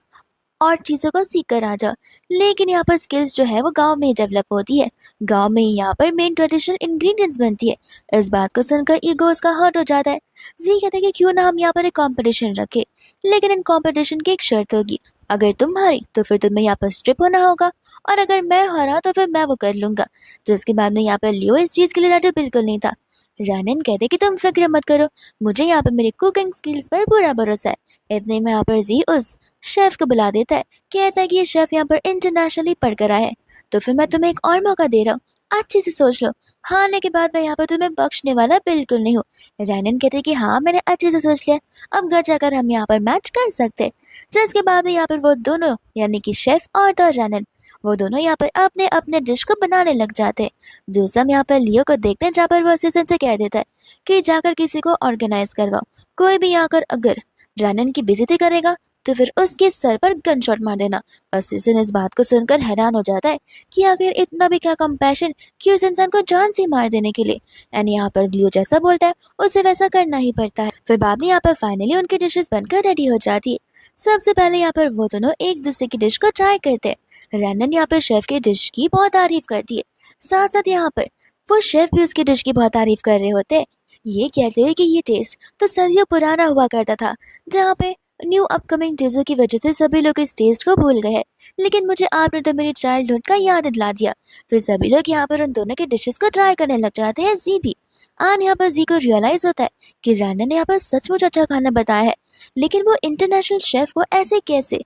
और चीज़ों को सीख कर आ जाओ। लेकिन यहाँ पर स्किल्स जो है वो गांव में ही डेवलप होती है, गांव में ही यहाँ पर मेन ट्रेडिशनल इंग्रेडिएंट्स बनती है। इस बात को सुनकर ईगो उसका हर्ट हो जाता है। जी कहते हैं कि क्यों ना हम यहाँ पर एक कंपटीशन रखें, लेकिन इन कंपटीशन की एक शर्त होगी, अगर तुम हारी तो फिर तुम्हें यहाँ पर स्ट्रिप होना होगा, और अगर मैं हारा तो फिर मैं वो कर लूंगा। जिसके बाद में यहाँ पर लियो इस चीज़ के लिए राजी बिल्कुल नहीं था। जानन कहते कि तुम फिक्र मत करो, मुझे यहाँ पर मेरी कुकिंग स्किल्स पर पूरा भरोसा है। इतने में यहाँ पर जी उस शेफ को बुला देता है, कहता है कि ये शेफ यहाँ पर इंटरनेशनली पढ़कर आया है, तो फिर मैं तुम्हें एक और मौका दे रहा हूँ, अच्छे से सोच लो, हारने के बाद मैं यहाँ पर तुम्हें बख्शने वाला बिल्कुल नहीं हूँ। रैनन कहते हैं कि हाँ मैंने अच्छे से सोच लिया, अब घर जाकर हम यहाँ पर मैच कर सकते हैं। जिसके बाद में यहाँ पर वो दोनों यानी कि शेफ और द रैनन, वो दोनों यहाँ पर अपने अपने डिश को बनाने लग जाते हैं। दूसरा हम यहाँ पर लियो को देखते हैं, जहाँ पर वो असिस्टेंट से कह देता है कि जाकर किसी को ऑर्गेनाइज करवाओ, कोई भी आकर अगर रैनन की बेइज्जती करेगा तो फिर उसके सर पर गन शॉट मार देना। असिस्टेंट इस बात को सुनकर हैरान हो जाता है कि आखिर इतना भी क्या कंपैशन कि उस इंसान को जान से मार देने के लिए। एंड यहाँ पर लियो जैसा बोलता है उसे वैसा करना ही पड़ता है। फिर बाद में यहाँ पर फाइनली उनकी डिशेस बनकर रेडी हो जाती है। सबसे पहले यहाँ पर वो दोनों एक दूसरे की डिश को ट्राई करते हैं। रैनन यहाँ पर शेफ की डिश की बहुत तारीफ करती है, साथ साथ यहाँ पर वो शेफ भी उसकी डिश की बहुत तारीफ कर रहे होते हैं। ये कहते हुए कि ये टेस्ट तो सदियों पुराना हुआ करता था, जहाँ पे न्यू अपकमिंग चीज़ों की वजह से सभी लोग इस टेस्ट को भूल गए हैं, लेकिन मुझे आपने तो मेरी चाइल्डहुड का याद दिला दिया। फिर सभी लोग यहाँ पर उन दोनों के डिशेस को ट्राई करने लग जाते हैं। जी भी आन यहाँ पर जी को रियलाइज होता है कि रैनन ने यहाँ पर सचमुच अच्छा खाना बताया है, लेकिन वो इंटरनेशनल शेफ को ऐसे कैसे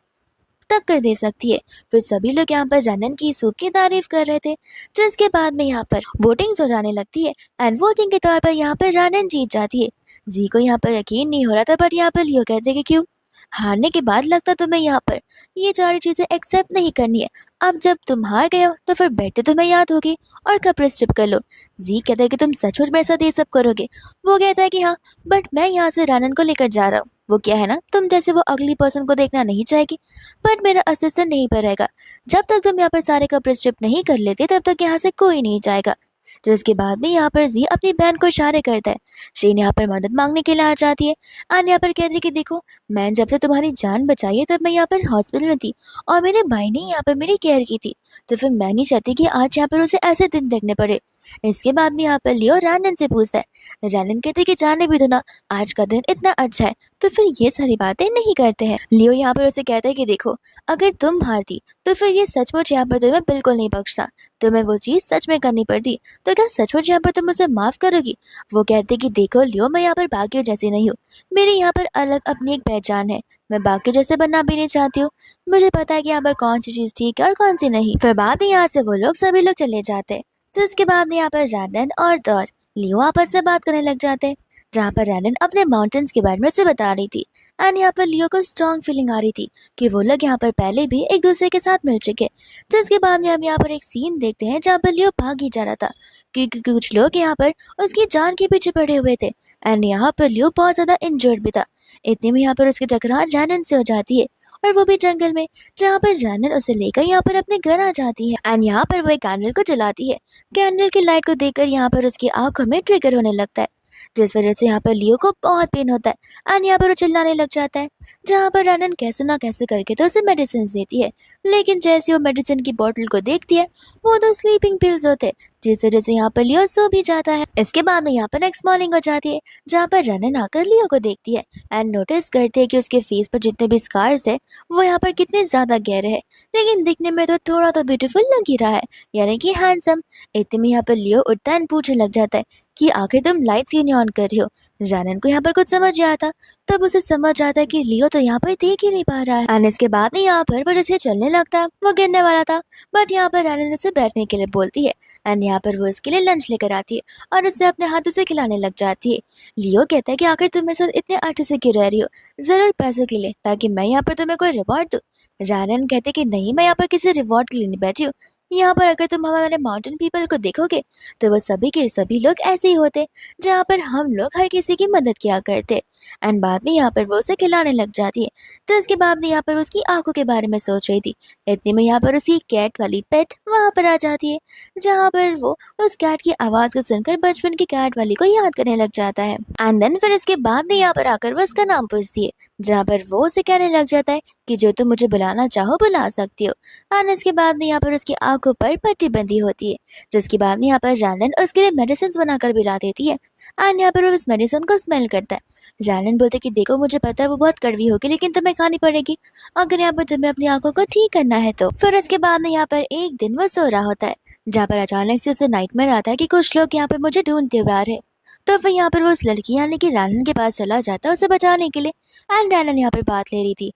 टक्कर दे सकती है। फिर सभी लोग यहाँ पर जानन की सूप की तारीफ कर रहे थे, जिसके बाद में यहाँ पर वोटिंग हो जाने लगती है। एंड वोटिंग के तौर पर यहाँ पर जानन जीत जाती है। जी को यहाँ पर यकीन नहीं हो रहा था, पर यहाँ पर लियो कहते कि क्यों हारने के बाद लगता तुम्हें यहाँ पर ये सारी चीजें एक्सेप्ट नहीं करनी है। अब जब तुम हार गए हो तो फिर बैठ तुम्हें याद होगी और कपड़े स्ट्रिप कर लो। जी कहता है कि तुम सचमुच मेरे साथ ये सब करोगे। वो कहता है कि हाँ, बट मैं यहाँ से रानन को लेकर जा रहा हूँ, वो क्या है ना तुम जैसे वो अगली पर्सन को देखना नहीं चाहेगी, बट मेरा असिस्टेंट नहीं पर रहेगा। जब तक तुम यहाँ पर सारे कपड़े स्ट्रिप नहीं कर लेते तब तक यहाँ से कोई नहीं जाएगा। जिसके बाद में यहाँ पर जी अपनी बहन को इशारे करता है। शीन यहाँ पर मदद मांगने के लिए आ जाती है। आन यहाँ पर कहती है कि देखो, मैं जब से तुम्हारी जान बचाई है तब मैं यहाँ पर हॉस्पिटल में थी और मेरे भाई ने यहाँ पर मेरी केयर की थी, तो फिर मैं नहीं चाहती कि आज यहाँ पर उसे ऐसे दिन देखने पड़े। इसके बाद में यहाँ पर लियो रैनन से पूछता है। रैनन कहते कि जाने भी दो ना, आज का दिन इतना अच्छा है तो फिर ये सारी बातें नहीं करते हैं। लियो यहाँ पर उसे कहता है कि देखो, अगर तुम हारती तो फिर ये सचमुच यहाँ पर तुम्हें बिल्कुल नहीं बख्शता, तुम्हें वो चीज़ सच में करनी पड़ती, तो क्या सचमुच यहाँ पर तुम मुझे माफ़ करोगी। वो कहते कि देखो लियो, मैं यहाँ पर बाकियों जैसी नहीं हूँ, मेरी यहाँ पर अलग अपनी एक पहचान है, मैं बाकियों जैसे बनना भी नहीं चाहती हूँ। मुझे पता है कि यहाँ पर कौन सी चीज़ ठीक है और कौन सी नहीं। फिर बाद में यहाँ से वो लोग सभी लोग चले जाते हैं। तो इसके बाद में यहाँ पर रैनन और दौर लियो आपस से बात करने लग जाते हैं, जहाँ पर रैनन अपने माउंटेन्स के बारे में उसे बता रही थी। एंड यहाँ पर लियो को स्ट्रॉन्ग फीलिंग आ रही थी कि वो लोग यहाँ पर पहले भी एक दूसरे के साथ मिल चुके। जिसके बाद में हम यहाँ पर एक सीन देखते हैं जहाँ पर लियो भाग ही जा रहा था, क्योंकि कुछ लोग यहाँ पर उसकी जान के पीछे पड़े हुए थे। एंड यहाँ पर लियो बहुत ज्यादा इंजर्ड भी था। इतने में यहाँ पर उसकी टकरार रैनन से हो जाती है, और वो भी जंगल में, जहाँ पर रैनन उसे लेकर यहाँ पर अपने घर आ जाती है। एंड यहाँ पर वो एक कैंडल को जलाती है। कैंडल की लाइट को देखकर यहाँ पर उसकी आंखों में ट्रिगर होने लगता है, जिस वजह से यहाँ पर लियो को बहुत पेन होता है। एंड यहाँ पर वो चिल्लाने लग जाता है, जहाँ पर रैनन कैसे ना कैसे करके तो उसे मेडिसिन देती है, लेकिन जैसे वो मेडिसिन की बोतल को देखती है वो तो स्लीपिंग पिल्स होते हैं, जिस वजह से यहाँ पर लियो सो भी जाता है। इसके बाद में यहाँ पर नेक्स्ट मॉर्निंग हो जाती है, जहाँ पर रैनन आकर लियो को देखती है एंड नोटिस करती है कि उसके फेस पर जितने भी स्कार्स है वो यहाँ पर कितने ज्यादा गहरे हैं, लेकिन दिखने में तो थोड़ा तो ब्यूटीफुल लग ही रहा है, यानी कि हैंडसम। इतने में यहाँ पर लियो उठता है एंड पूछने लग जाता है कि आखिर तुम लाइट्स क्यों नहीं ऑन कर रही हो। जानन को यहाँ पर कुछ समझ नहीं आता। तब उसे समझ आता है कि लियो तो यहाँ पर देख ही नहीं पा रहा है। एंड इसके बाद में यहाँ पर वो जैसे चलने लगता है, वो गिरने वाला था, बट यहाँ पर जानन उसे बैठने के लिए बोलती है। एंड यहाँ पर वो इसके लिए लंच लेकर आती है और उसे अपने हाथों से खिलाने लग जाती है। लियो कहता है कि आखिर तुम मेरे साथ इतने अच्छे से क्यों रह रही हो, जरूर पैसों के लिए, ताकि मैं यहाँ पर तुम्हें कोई रिवॉर्ड दूं। जानन कहते कि नहीं, मैं यहाँ पर किसी रिवॉर्ड के लिए नहीं बैठी हूँ। यहाँ पर अगर तुम हमारे माउंटेन पीपल को देखोगे तो वो सभी के सभी लोग ऐसे ही होते, जहाँ पर हम लोग हर किसी की मदद किया करते। एंड बाद में यहाँ पर वो उसे खिलाने लग जाती है। तो इसके बाद में यहाँ पर उसकी आंखों के बारे में सोच रही थी। इतने में यहाँ पर उसकी कैट वाली पेट वहां पर आ जाती है, जहाँ पर वो उस कैट की आवाज को सुनकर बचपन की कैट वाली को याद करने लग जाता है। एंड देन फिर इसके बाद में यहाँ पर आकर वो उसका नाम पूछती है, जहाँ पर वो उसे कहने लग जाता है कि जो तुम मुझे बुलाना चाहो बुला सकती हो। एंड इसके बाद में यहाँ पर उसकी आंखों पर पट्टी बंधी होती है, जिसके बाद में यहाँ पर जानन उसके लिए मेडिसिन बनाकर पिला देती है। एंड यहाँ पर वो उस मेडिसिन को स्मेल करता है। जानन बोलते कि देखो मुझे पता है वो बहुत कड़वी होगी, लेकिन तुम्हें खानी पड़ेगी अगर यहाँ पर तुम्हें अपनी आंखों को ठीक करना है तो। फिर इसके बाद में यहाँ पर एक दिन वो सो रहा होता है, जहाँ पर अचानक से उसे नाइटमेयर आता है कि कुछ लोग यहाँ पर मुझे ढूंढते हुए आ रहे हैं। तो फिर यहाँ पर वो उस लड़की यानी कि रैनन के पास चला जाता है उसे बचाने के लिए। एंड रैनन यहाँ पर बात ले रही थी।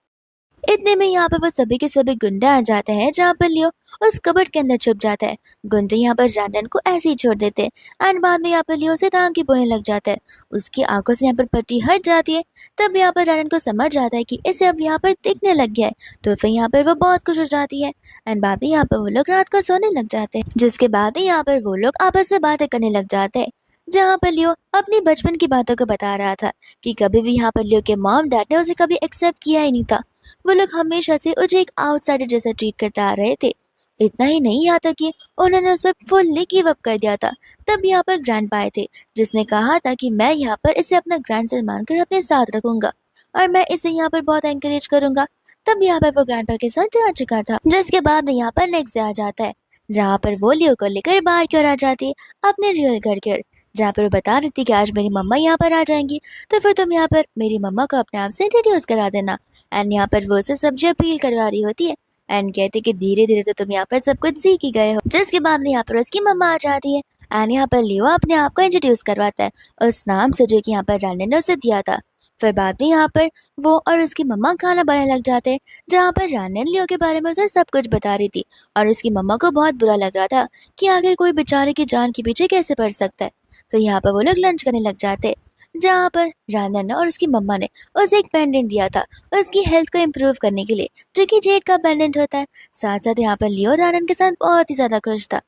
इतने में यहाँ पर वो सभी के सभी गुंडे आ जाते हैं, जहाँ पर लियो उस कबर्ड के अंदर छुप जाता है। गुंडे यहाँ पर जानन को ऐसे ही छोड़ देते हैं। एंड बाद में यहाँ पर लियो से टांग की बोलने लग जाता है। उसकी आंखों से यहाँ पर पट्टी हट जाती है। तब यहाँ पर जानन को समझ आता है कि इसे अब यहाँ पर दिखने लग गया है। तो फिर यहाँ पर वो बहुत खुश हो जाती है। एंड बाद में यहाँ पर वो लोग रात को सोने लग जाते हैं, जिसके बाद में यहाँ पर वो लोग आपस में बातें करने लग जाते हैं, जहाँ पर लियो अपनी बचपन की बातों को बता रहा था कि कभी भी यहाँ पर लियो के मॉम डैड ने उसे कभी एक्सेप्ट किया ही नहीं था। वो लोग हमेशा से उसे एक आउटसाइडर जैसा ट्रीट करते आ रहे थे। इतना ही नहीं, यहाँ तक कि उन्होंने उस पर फुल्ली गिव अप कर दिया था। तब यहाँ पर ग्रैंड पाए थे, जिसने कहा था कि मैं यहाँ पर इसे अपना ग्रैंडसन मानकर अपने साथ रखूंगा और मैं इसे यहाँ पर बहुत एनकरेज करूंगा। तब यहाँ पर वो ग्रैंड पा के साथ जा चुका था, जिसके बाद यहाँ पर नेक्स्ट डे आ जाता है, जहाँ पर वो लियो को लेकर बाहर की ओर आ जाती है, अपने रियल घर की ओर, जहाँ पर वो बता रही थी कि आज मेरी मम्मा यहाँ पर आ जाएंगी, तो फिर तुम यहाँ पर मेरी मम्मा को अपने आप से इंट्रोड्यूस करा देना। एंड यहाँ पर वो उसे सब्जी अपील करवा रही होती है। एंड कहते कि धीरे धीरे तो तुम यहाँ पर सब कुछ सीख ही गए हो। जिसके बाद में यहाँ पर उसकी मम्मा आ जाती है। एंड यहाँ पर लियो अपने आप को इंट्रोड्यूस करवाता है उस नाम से जो कि यहाँ पर जानने ने उसे दिया था। फिर बाद में यहाँ पर वो और उसकी मम्मा खाना बनाने लग जाते हैं, जहाँ पर रानन लियो के बारे में उसे सब कुछ बता रही थी और उसकी मम्मा को बहुत बुरा लग रहा था कि आखिर कोई बेचारे की जान के पीछे कैसे पड़ सकता है। तो यहाँ पर वो लोग लंच करने लग जाते हैं, जहाँ पर रानन ने और उसकी मम्मा ने उसे एक पेंडेंट दिया था उसकी हेल्थ को इम्प्रूव करने के लिए, जो कि जेड का पेंडेंट होता है। साथ साथ यहाँ पर लियो रानन के साथ बहुत ही ज्यादा खुश था।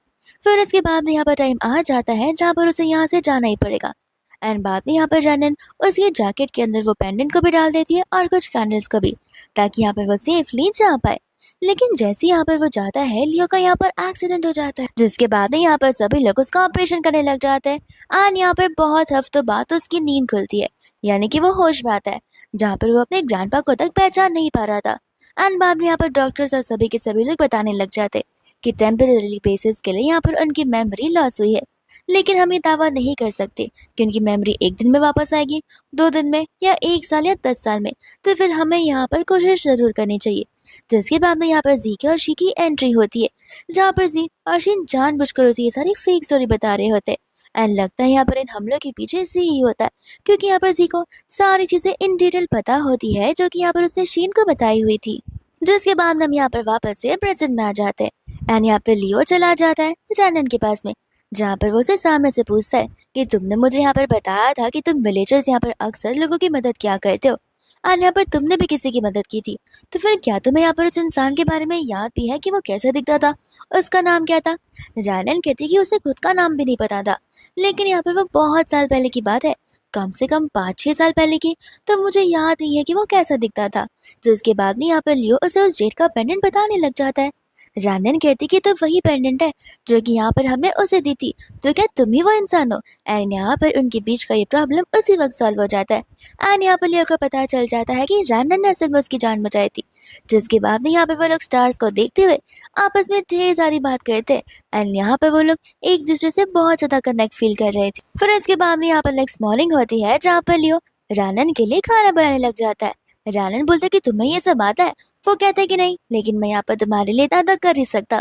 फिर इसके बाद में यहाँ पर टाइम आ जाता है जहाँ पर उसे यहाँ से जाना ही पड़ेगा। एंड बाद में यहाँ पर जानन उसके जैकेट के अंदर वो पेंडेंट को भी डाल देती है और कुछ कैंडल्स को भी, ताकि यहाँ पर वो सेफली जा पाए। लेकिन जैसे यहाँ पर वो जाता है, लियो का यहाँ पर एक्सीडेंट हो जाता है, जिसके बाद में यहाँ पर सभी लोग उसका ऑपरेशन करने लग जाते हैं। एंड यहाँ पर बहुत हफ्तों बाद उसकी नींद खुलती है, यानी कि वो होश में आता है, जहाँ पर वो अपने ग्रैंडपा को तक पहचान नहीं पा रहा था। एंड बाद में यहाँ पर डॉक्टर्स और सभी के सभी लोग बताने लग जाते कि टेम्पररी बेसिस के लिए यहाँ पर उनकी मेमोरी लॉस हुई है, लेकिन हम ये दावा नहीं कर सकते कि उनकी मेमोरी एक दिन में वापस आएगी, 2 दिन में, या 1 साल या 10 साल में। तो फिर हमें यहाँ पर कोशिश जरूर करनी चाहिए। जिसके बाद में यहाँ पर जी की और शी की एंट्री होती है, जहाँ पर जी और शी जानबूझकर उसे ये सारी फेक स्टोरी बता रहे होते हैं। एंड लगता है यहाँ पर इन हमलों के पीछे जी ही होता है, क्योंकि यहाँ पर जी को सारी चीजें इन डिटेल पता होती है जो कि यहाँ पर उसने शीन को बताई हुई थी। जिसके बाद हम यहाँ पर वापस से प्रेजेंट में आ जाते हैं। एंड यहाँ पर लियो चला जाता है रैनन के पास में, जहाँ पर वो उसे सामने से पूछता है कि तुमने मुझे यहाँ पर बताया था कि तुम विलेजर्स यहाँ पर अक्सर लोगों की मदद क्या करते हो, और यहाँ पर तुमने भी किसी की मदद की थी। तो फिर क्या तुम्हें यहाँ पर उस इंसान के बारे में याद भी है कि वो कैसा दिखता था, उसका नाम क्या था? रैनन कहती कि उसे खुद का नाम भी नहीं पता था, लेकिन यहाँ पर वो बहुत साल पहले की बात है, कम से कम 5-6 साल पहले की, तो मुझे याद नहीं है कि वो कैसा दिखता था। जिसके बाद में यहाँ पर लियो उसे उस जेट का पेंडेंट बताने लग जाता है। रैनन कहती कि तो वही पेंडेंट है जो कि यहाँ पर हमने उसे दी थी, तो क्या तुम ही वो इंसान हो? एंड यहाँ पर उनके बीच का ये प्रॉब्लम उसी वक्त सॉल्व हो जाता है। एंड यहाँ पर लियो को पता चल जाता है कि रैनन ने असल में उसकी जान बचाई थी। जिसके बाद में यहाँ पे वो लोग स्टार्स को देखते हुए आपस में ढेर सारी बात करते हैं। एंड यहाँ पर वो लोग एक दूसरे से बहुत ज्यादा कनेक्ट फील कर रहे थे। फिर इसके बाद में यहाँ पर नेक्स्ट मॉर्निंग होती है, जहाँ पर लियो रैनन के लिए खाना बनाने लग जाता है। रैनन बोलता है कि तुम्हें ये सब आता है? वो कहते हैं कि नहीं, लेकिन मैं यहाँ पर तुम्हारे लिए इतना कर ही सकता।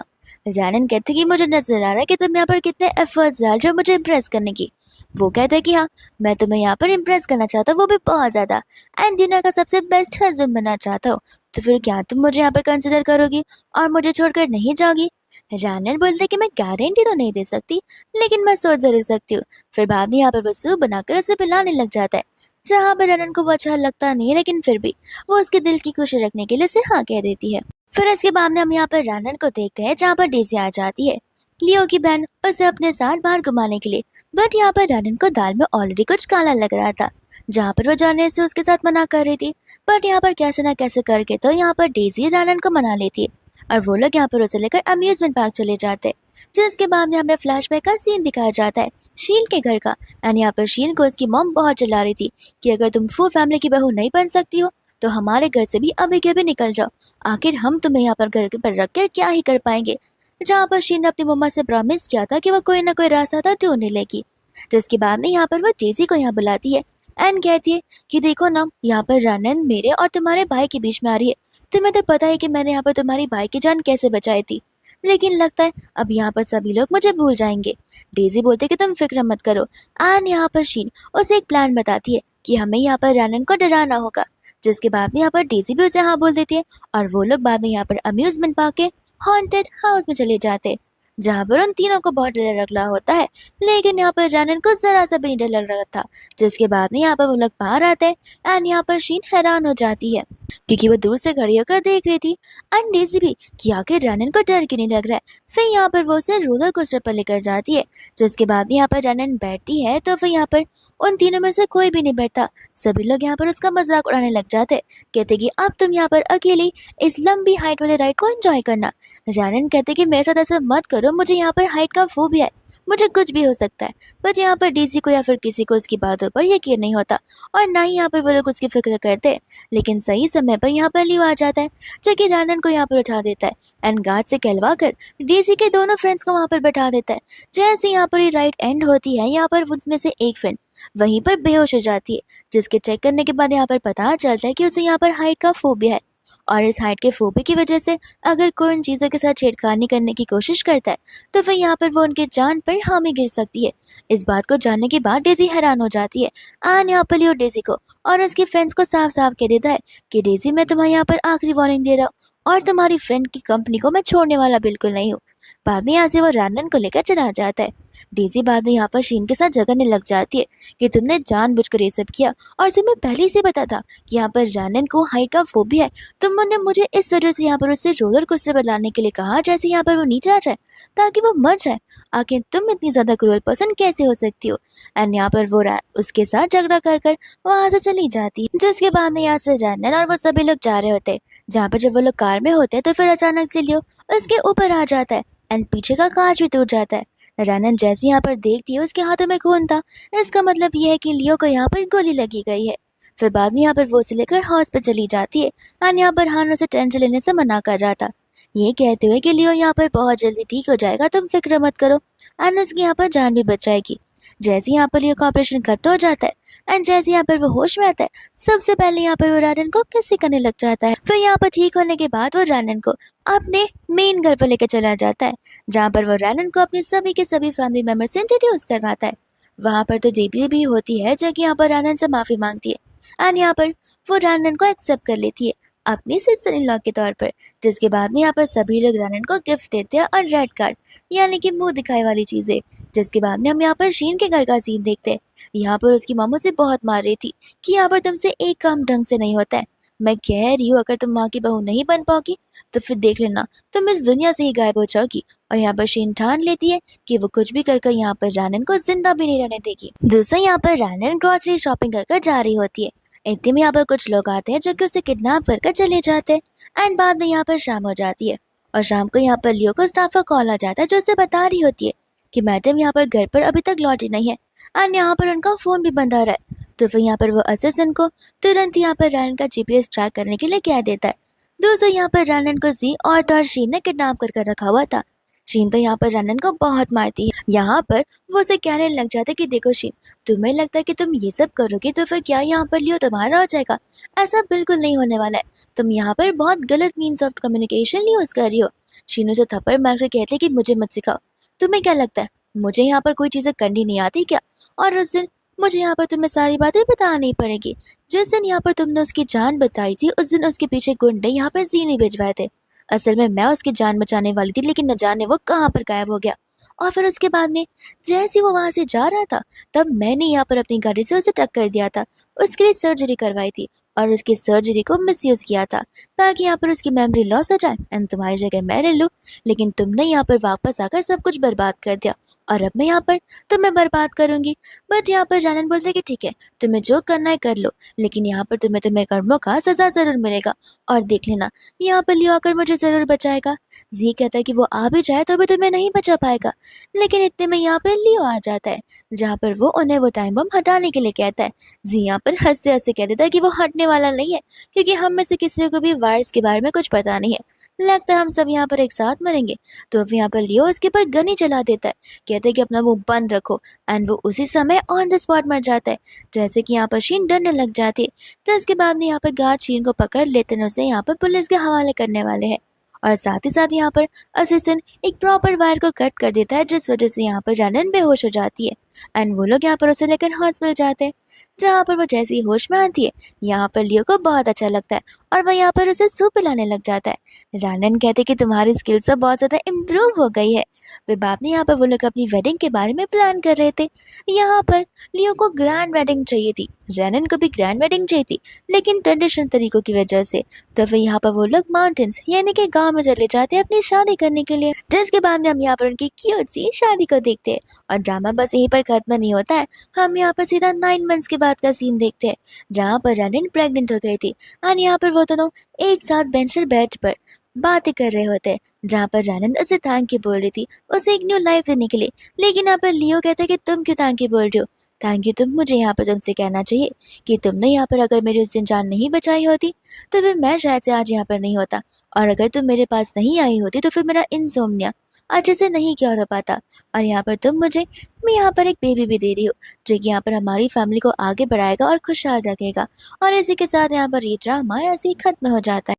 रैनन कहते कि मुझे नजर आ रहा है कि तुम यहाँ पर कितने एफर्ट्स डाल रहे हो मुझे इम्प्रेस करने की, वो कहता है कि हाँ, मैं तुम्हें यहाँ पर इम्प्रेस करना चाहता हूँ, वो भी बहुत ज़्यादा, एंड दुनिया का सबसे बेस्ट हस्बैंड बनना चाहता हूँ। तो फिर क्या तुम मुझे यहाँ पर कंसिडर करोगी और मुझे छोड़कर नहीं जाओगी? रानन बोलते कि मैं गारंटी तो नहीं दे सकती, लेकिन मैं सोच ज़रूर सकती हूँ। फिर बाद में यहाँ पर वो सूप बनाकर उसे पिलाने लग जाता है, जहाँ पर रानन को वो अच्छा लगता नहीं है, लेकिन फिर भी वो उसके दिल की खुशी रखने के लिए उसे हाँ कह देती है। फिर इसके बाद में हम यहाँ पर रानन को देखते हैं, जहाँ पर डेज़ी आ जाती है, लियो की बहन, उसे अपने साथ बाहर घुमाने के लिए। बट यहाँ पर रानन को दाल में ऑलरेडी कुछ काला लग रहा था, जहाँ पर वो जाने से उसके साथ मना कर रही थी। बट यहाँ पर कैसे ना कैसे करके तो यहाँ पर डेज़ी रानन को मना लेती है, और वो लोग यहाँ पर उसे लेकर अम्यूजमेंट पार्क चले जाते हैं। जिसके बाद में हमें फ्लैशबैक का सीन दिखाया जाता है शील के घर का, एंड यहाँ पर शील को उसकी मॉम बहुत चिल्ला रही थी कि अगर तुम फू फैमिली की बहू नहीं बन सकती हो तो हमारे घर से भी अभी के अभी निकल जाओ, आखिर हम तुम्हें यहाँ पर घर पर रख कर क्या ही कर पाएंगे। जहाँ पर शीन ने अपनी मम्मा से प्रॉमिस किया था कि वो कोई ना कोई रास्ता था ढूंढ लेगी। जिसके बाद में यहाँ पर वो डेज़ी को यहाँ बुलाती है एंड कहती है कि देखो ना, यहाँ पर रानन मेरे और तुम्हारे भाई के बीच में आ रही है। तुम्हें तो पता है कि मैंने यहाँ पर तुम्हारी भाई की जान कैसे बचाई थी, लेकिन लगता है अब यहाँ पर सभी लोग मुझे भूल जाएंगे। डेज़ी बोलते कि तुम फिक्र मत करो, एंड यहाँ पर शीन उसे एक प्लान बताती है कि हमें यहाँ पर रानन को डराना होगा। जिसके बाद में यहाँ पर डेज़ी भी उसे हाँ बोल देती है, और वो लोग बाद में यहाँ पर अम्यूजमेंट पार्क के हॉन्टेड हाउस में चले जाते, जहाँ पर उन तीनों को बहुत डर लग रहा होता है, लेकिन यहाँ पर रानन को जरा सा भी नहीं डर लग रहा था। जिसके बाद में यहाँ पर वो लोग बाहर आते हैं, एंड यहाँ पर शीन हैरान हो जाती है क्योंकि वो दूर से खड़ी होकर देख रही थी, एंड डेज़ी भी कि आखिर रानन को डर क्यों नहीं लग रहा है। फिर यहाँ पर वो उसे रोलर कोस्टर पर लेकर जाती है। जिसके बाद में यहाँ पर रानन बैठती है तो फिर यहाँ पर उन तीनों में से कोई भी नहीं बैठता। सभी लोग यहाँ पर उसका मजाक उड़ाने लग जाते, कहते कि अब तुम यहाँ पर अकेली इस लंबी हाइट वाले राइड को एंजॉय करना। रानन कहते कि मेरे साथ ऐसा मत करो, मुझे यहाँ पर हाइट का फोबिया है, मुझे कुछ भी हो सकता है। बट यहाँ पर डेज़ी को या फिर किसी को उसकी बातों पर यकीन नहीं होता, और ना ही यहाँ पर वो लोग उसकी फिक्र करते। लेकिन सही समय पर यहाँ पर लियो आ जाता है, जो कि रानन को यहाँ पर उठा देता है एंड गार्ड से कहलवा कर डेज़ी के दोनों फ्रेंड्स को वहाँ पर बैठा देता है। जैसे यहाँ पर ये राइड एंड होती है, यहाँ पर उनमें से एक फ्रेंड वहीं पर बेहोश हो जाती है, जिसके चेक करने के बाद यहाँ पर पता चलता है कि उसे यहाँ पर हाइट का फोबिया है, और इस हाइट के फोबिया की वजह से अगर कोई उन चीज़ों के साथ छेड़खानी करने की कोशिश करता है तो फिर यहाँ पर वो उनके जान पर हामी गिर सकती है। इस बात को जानने के बाद डेज़ी हैरान हो जाती है, एंड यहाँ पर लियो डेज़ी को और उसके फ्रेंड्स को साफ साफ कह देता है कि डेज़ी, मैं तुम्हें यहाँ पर आखिरी वार्निंग दे रहा हूँ, और तुम्हारी फ्रेंड की कंपनी को मैं छोड़ने वाला बिल्कुल नहीं हूँ। बाद में यहाँ से वो रानन को लेकर चला जाता है। डेज़ी बाद में यहाँ पर शीन के साथ झगड़ने लग जाती है कि तुमने जानबूझकर ये सब किया, और तुम्हें पहले से पता था कि यहाँ पर रानन को हाइट का फोबिया है। तुमने मुझे इस वजह से यहाँ पर उससे रोलर कोस्टर पर लाने के लिए कहा जैसे यहाँ पर वो नीचे आ जाए ताकि वो मर जाए। आखिर तुम इतनी ज़्यादा क्रूअल पर्सन कैसे हो सकती हो? एंड यहाँ पर वो उसके साथ झगड़ा कर कर वहाँ से चली जाती है। जिसके बाद में यहाँ से रानन और वो सभी लोग जा रहे होते हैं, जहाँ पर जब वो लोग कार में होते हैं तो फिर अचानक से लियो उसके ऊपर आ जाता है एंड पीछे का कांच भी टूट जाता है। रानन जैसे यहाँ पर देखती है उसके हाथों में खून था, इसका मतलब यह है कि लियो को यहाँ पर गोली लगी गई है। फिर बाद में यहाँ पर वो उसे लेकर हाउस पर चली जाती है, और यहाँ पर हान उसे टेंशन लेने से मना कर रहा था, ये कहते हुए कि लियो यहाँ पर बहुत जल्दी ठीक हो जाएगा, तुम फिक्र मत करो, और उसकी यहाँ पर जान भी बच जाएगी। जैसे यहाँ पर लियो का ऑपरेशन खत्म हो जाता है एंड जैसे यहाँ पर वो होश में आता है, सबसे पहले यहाँ पर वो रानन को किसी करने लग जाता है। फिर यहाँ पर ठीक होने के बाद वो रानन को अपने मेन घर पर लेकर चला जाता है, जहाँ पर वो रानन को अपने सभी के सभी फैमिली मेंबर से इंट्रोड्यूस करवाता है। वहाँ पर तो देवी भी होती है जो कि यहाँ पर रानन से माफी मांगती है, एंड यहाँ पर वो रानन को एक्सेप्ट कर लेती है अपनी सिस्टर इन लॉ के तौर पर। जिसके बाद में यहाँ पर सभी लोग रानन को गिफ्ट देते हैं और रेड कार्ड यानी कि मुंह दिखाई वाली चीजें। जिसके बाद में हम यहाँ पर शीन के घर का सीन देखते हैं। यहाँ पर उसकी मामू से बहुत मार रही थी कि यहाँ पर तुमसे एक काम ढंग से नहीं होता है। मैं कह रही हूँ अगर तुम माँ की बहू नहीं बन पाओगी तो फिर देख लेना तुम इस दुनिया से ही गायब हो जाओगी। और यहाँ पर शीन ठान लेती है कि वो कुछ भी कर यहाँ पर रानन को जिंदा भी नहीं रहने देगी। दूसरा यहाँ पर रानन ग्रोसरी शॉपिंग कर जा रही होती है। इतने में यहाँ पर कुछ लोग आते हैं जो कि उसे किडनैप कर चले जाते हैं, एंड बाद में यहाँ पर शाम हो जाती है, और शाम को यहाँ पर लियो को स्टाफ का कॉल आ जाता है जो उसे बता रही होती है कि मैडम यहाँ पर घर पर अभी तक लौटी नहीं है, एंड यहाँ पर उनका फ़ोन भी बंद आ रहा है। तो फिर यहाँ पर वो असिस्टेंट को तुरंत यहाँ पर रानन का GPS ट्रैक करने के लिए कह देता है। दोस्तों यहाँ पर रानन को जी और शीन ने किडनैप कर रखा हुआ था। शीन तो यहाँ पर रानन को बहुत मारती है। यहाँ पर वो उसे कहने लग जाता है कि देखो शीन, तुम्हें लगता है कि तुम ये सब करोगे तो फिर क्या यहाँ पर लियो तुम्हारा हो जाएगा? ऐसा बिल्कुल नहीं होने वाला है। तुम यहाँ पर बहुत गलत मीन्स ऑफ कम्युनिकेशन यूज कर रही हो। शीनू से थप्पड़ मार कर कहते कि मुझे मत सिखाओ। तुम्हें क्या लगता है मुझे यहाँ पर कोई चीजें करनी नहीं आती क्या? और उस दिन मुझे यहाँ पर तुम्हें सारी बातें बतानी पड़ेगी। जिस दिन यहाँ पर तुमने उसकी जान बचाई थी, उस दिन उसके पीछे गुंडे यहाँ पर ज़ी नहीं भिजवाए थे। असल में मैं उसकी जान बचाने वाली थी, लेकिन न जाने वो कहाँ पर गायब हो गया। और फिर उसके बाद में जैसे ही वो वहाँ से जा रहा था, तब मैंने यहाँ पर अपनी गाड़ी से उसे टक्कर दिया था। उसके लिए सर्जरी करवाई थी और उसकी सर्जरी को मिसयूज़ किया था, ताकि यहाँ पर उसकी मेमोरी लॉस हो जाए एंड तुम्हारी जगह मैं ले लूँ। लेकिन तुमने यहाँ पर वापस आकर सब कुछ बर्बाद कर दिया और अब मैं यहाँ पर तुम्हें बर्बाद करूँगी। बट यहाँ पर जानन बोलते कि ठीक है, तुम्हें जो करना है कर लो, लेकिन यहाँ पर तुम्हें कर्मों का सज़ा ज़रूर मिलेगा। और देख लेना, यहाँ पर लियो आकर मुझे ज़रूर बचाएगा। ज़ी कहता है कि वो आ भी जाए तो भी तुम्हें नहीं बचा पाएगा। लेकिन इतने में यहाँ पर लियो आ जाता है, जहाँ पर वो उन्हें वो टाइम बम हटाने के लिए कहता है। ज़ी यहाँ पर हँसते-हँसते कह देता है कि वो हटने वाला नहीं है, क्योंकि हम में से किसी को भी वायरस के बारे में कुछ पता नहीं है। लगता है हम सब यहाँ पर एक साथ मरेंगे। तो फिर यहाँ पर लियो उसके ऊपर गन ही चला देता है। कहते हैं कि अपना मुँह बंद रखो एंड वो उसी समय ऑन द स्पॉट मर जाता है। जैसे कि यहाँ पर शीन डरने लग जाती है। तो इसके बाद में यहाँ पर गार्ड शीन को पकड़ लेते हैं, उसे यहाँ पर पुलिस के हवाले करने वाले हैं। और साथ ही साथ यहाँ पर असिस्टेंट एक प्रॉपर वायर को कट कर देता है, जिस वजह से यहाँ पर जानन बेहोश हो जाती है एंड वो लोग यहाँ पर उसे लेकर हॉस्पिटल जाते हैं, जहाँ पर वो जैसे ही होश में आती है, यहाँ पर लियो को बहुत अच्छा लगता है और वह यहाँ पर उसे सूप पिलाने लग जाता है। जानन कहते कि तुम्हारी स्किल्स तो बहुत ज़्यादा इम्प्रूव हो गई है। फिर बाद में यहाँ पर वो लोग अपनी वेडिंग के बारे में प्लान कर रहे थे। यहाँ पर लियो को ग्रैंड वेडिंग चाहिए थी, रैनन को भी ग्रैंड वेडिंग चाहिए थी, लेकिन ट्रेडिशनल तरीकों की वजह से तो फिर यहाँ पर वो लोग माउंटेन्स यानी कि गांव में चले जाते हैं अपनी शादी करने के लिए। जिसके बाद में हम यहाँ पर उनकी क्यूट सी शादी को देखते हैं और ड्रामा बस यहीं पर खत्म नहीं होता है। हम यहाँ पर सीधा 9 मंथ्स के बाद का सीन देखते हैं, जहाँ पर रैनन प्रेग्नेंट हो गई थी और यहाँ पर वो दोनों एक साथ बेंच पर बेड पर बातें कर रहे होते हैं, जहाँ पर जानन उसे थैंक यू बोल रही थी, उसे एक न्यू लाइफ देने के लिए। लेकिन यहाँ पर लियो कहता है कि तुम क्यों थैंक यू बोल रही हो? थैंक यू तुम मुझे यहाँ पर तुमसे कहना चाहिए कि तुमने यहाँ पर अगर मेरी उस दिन जान नहीं बचाई होती, तो फिर मैं शायद से आज यहाँ पर नहीं होता। और अगर तुम मेरे पास नहीं आई होती, तो फिर मेरा इंसोम्निया अच्छे से नहीं क्योर हो पाता। और यहाँ पर तुम मुझे मैं यहाँ पर एक बेबी भी दे रही हो, जो कि यहाँ पर हमारी फैमिली को आगे बढ़ाएगा और खुशहाल रखेगा। और इसी के साथ यहाँ पर ये ड्रामा ऐसे ही खत्म हो जाता है।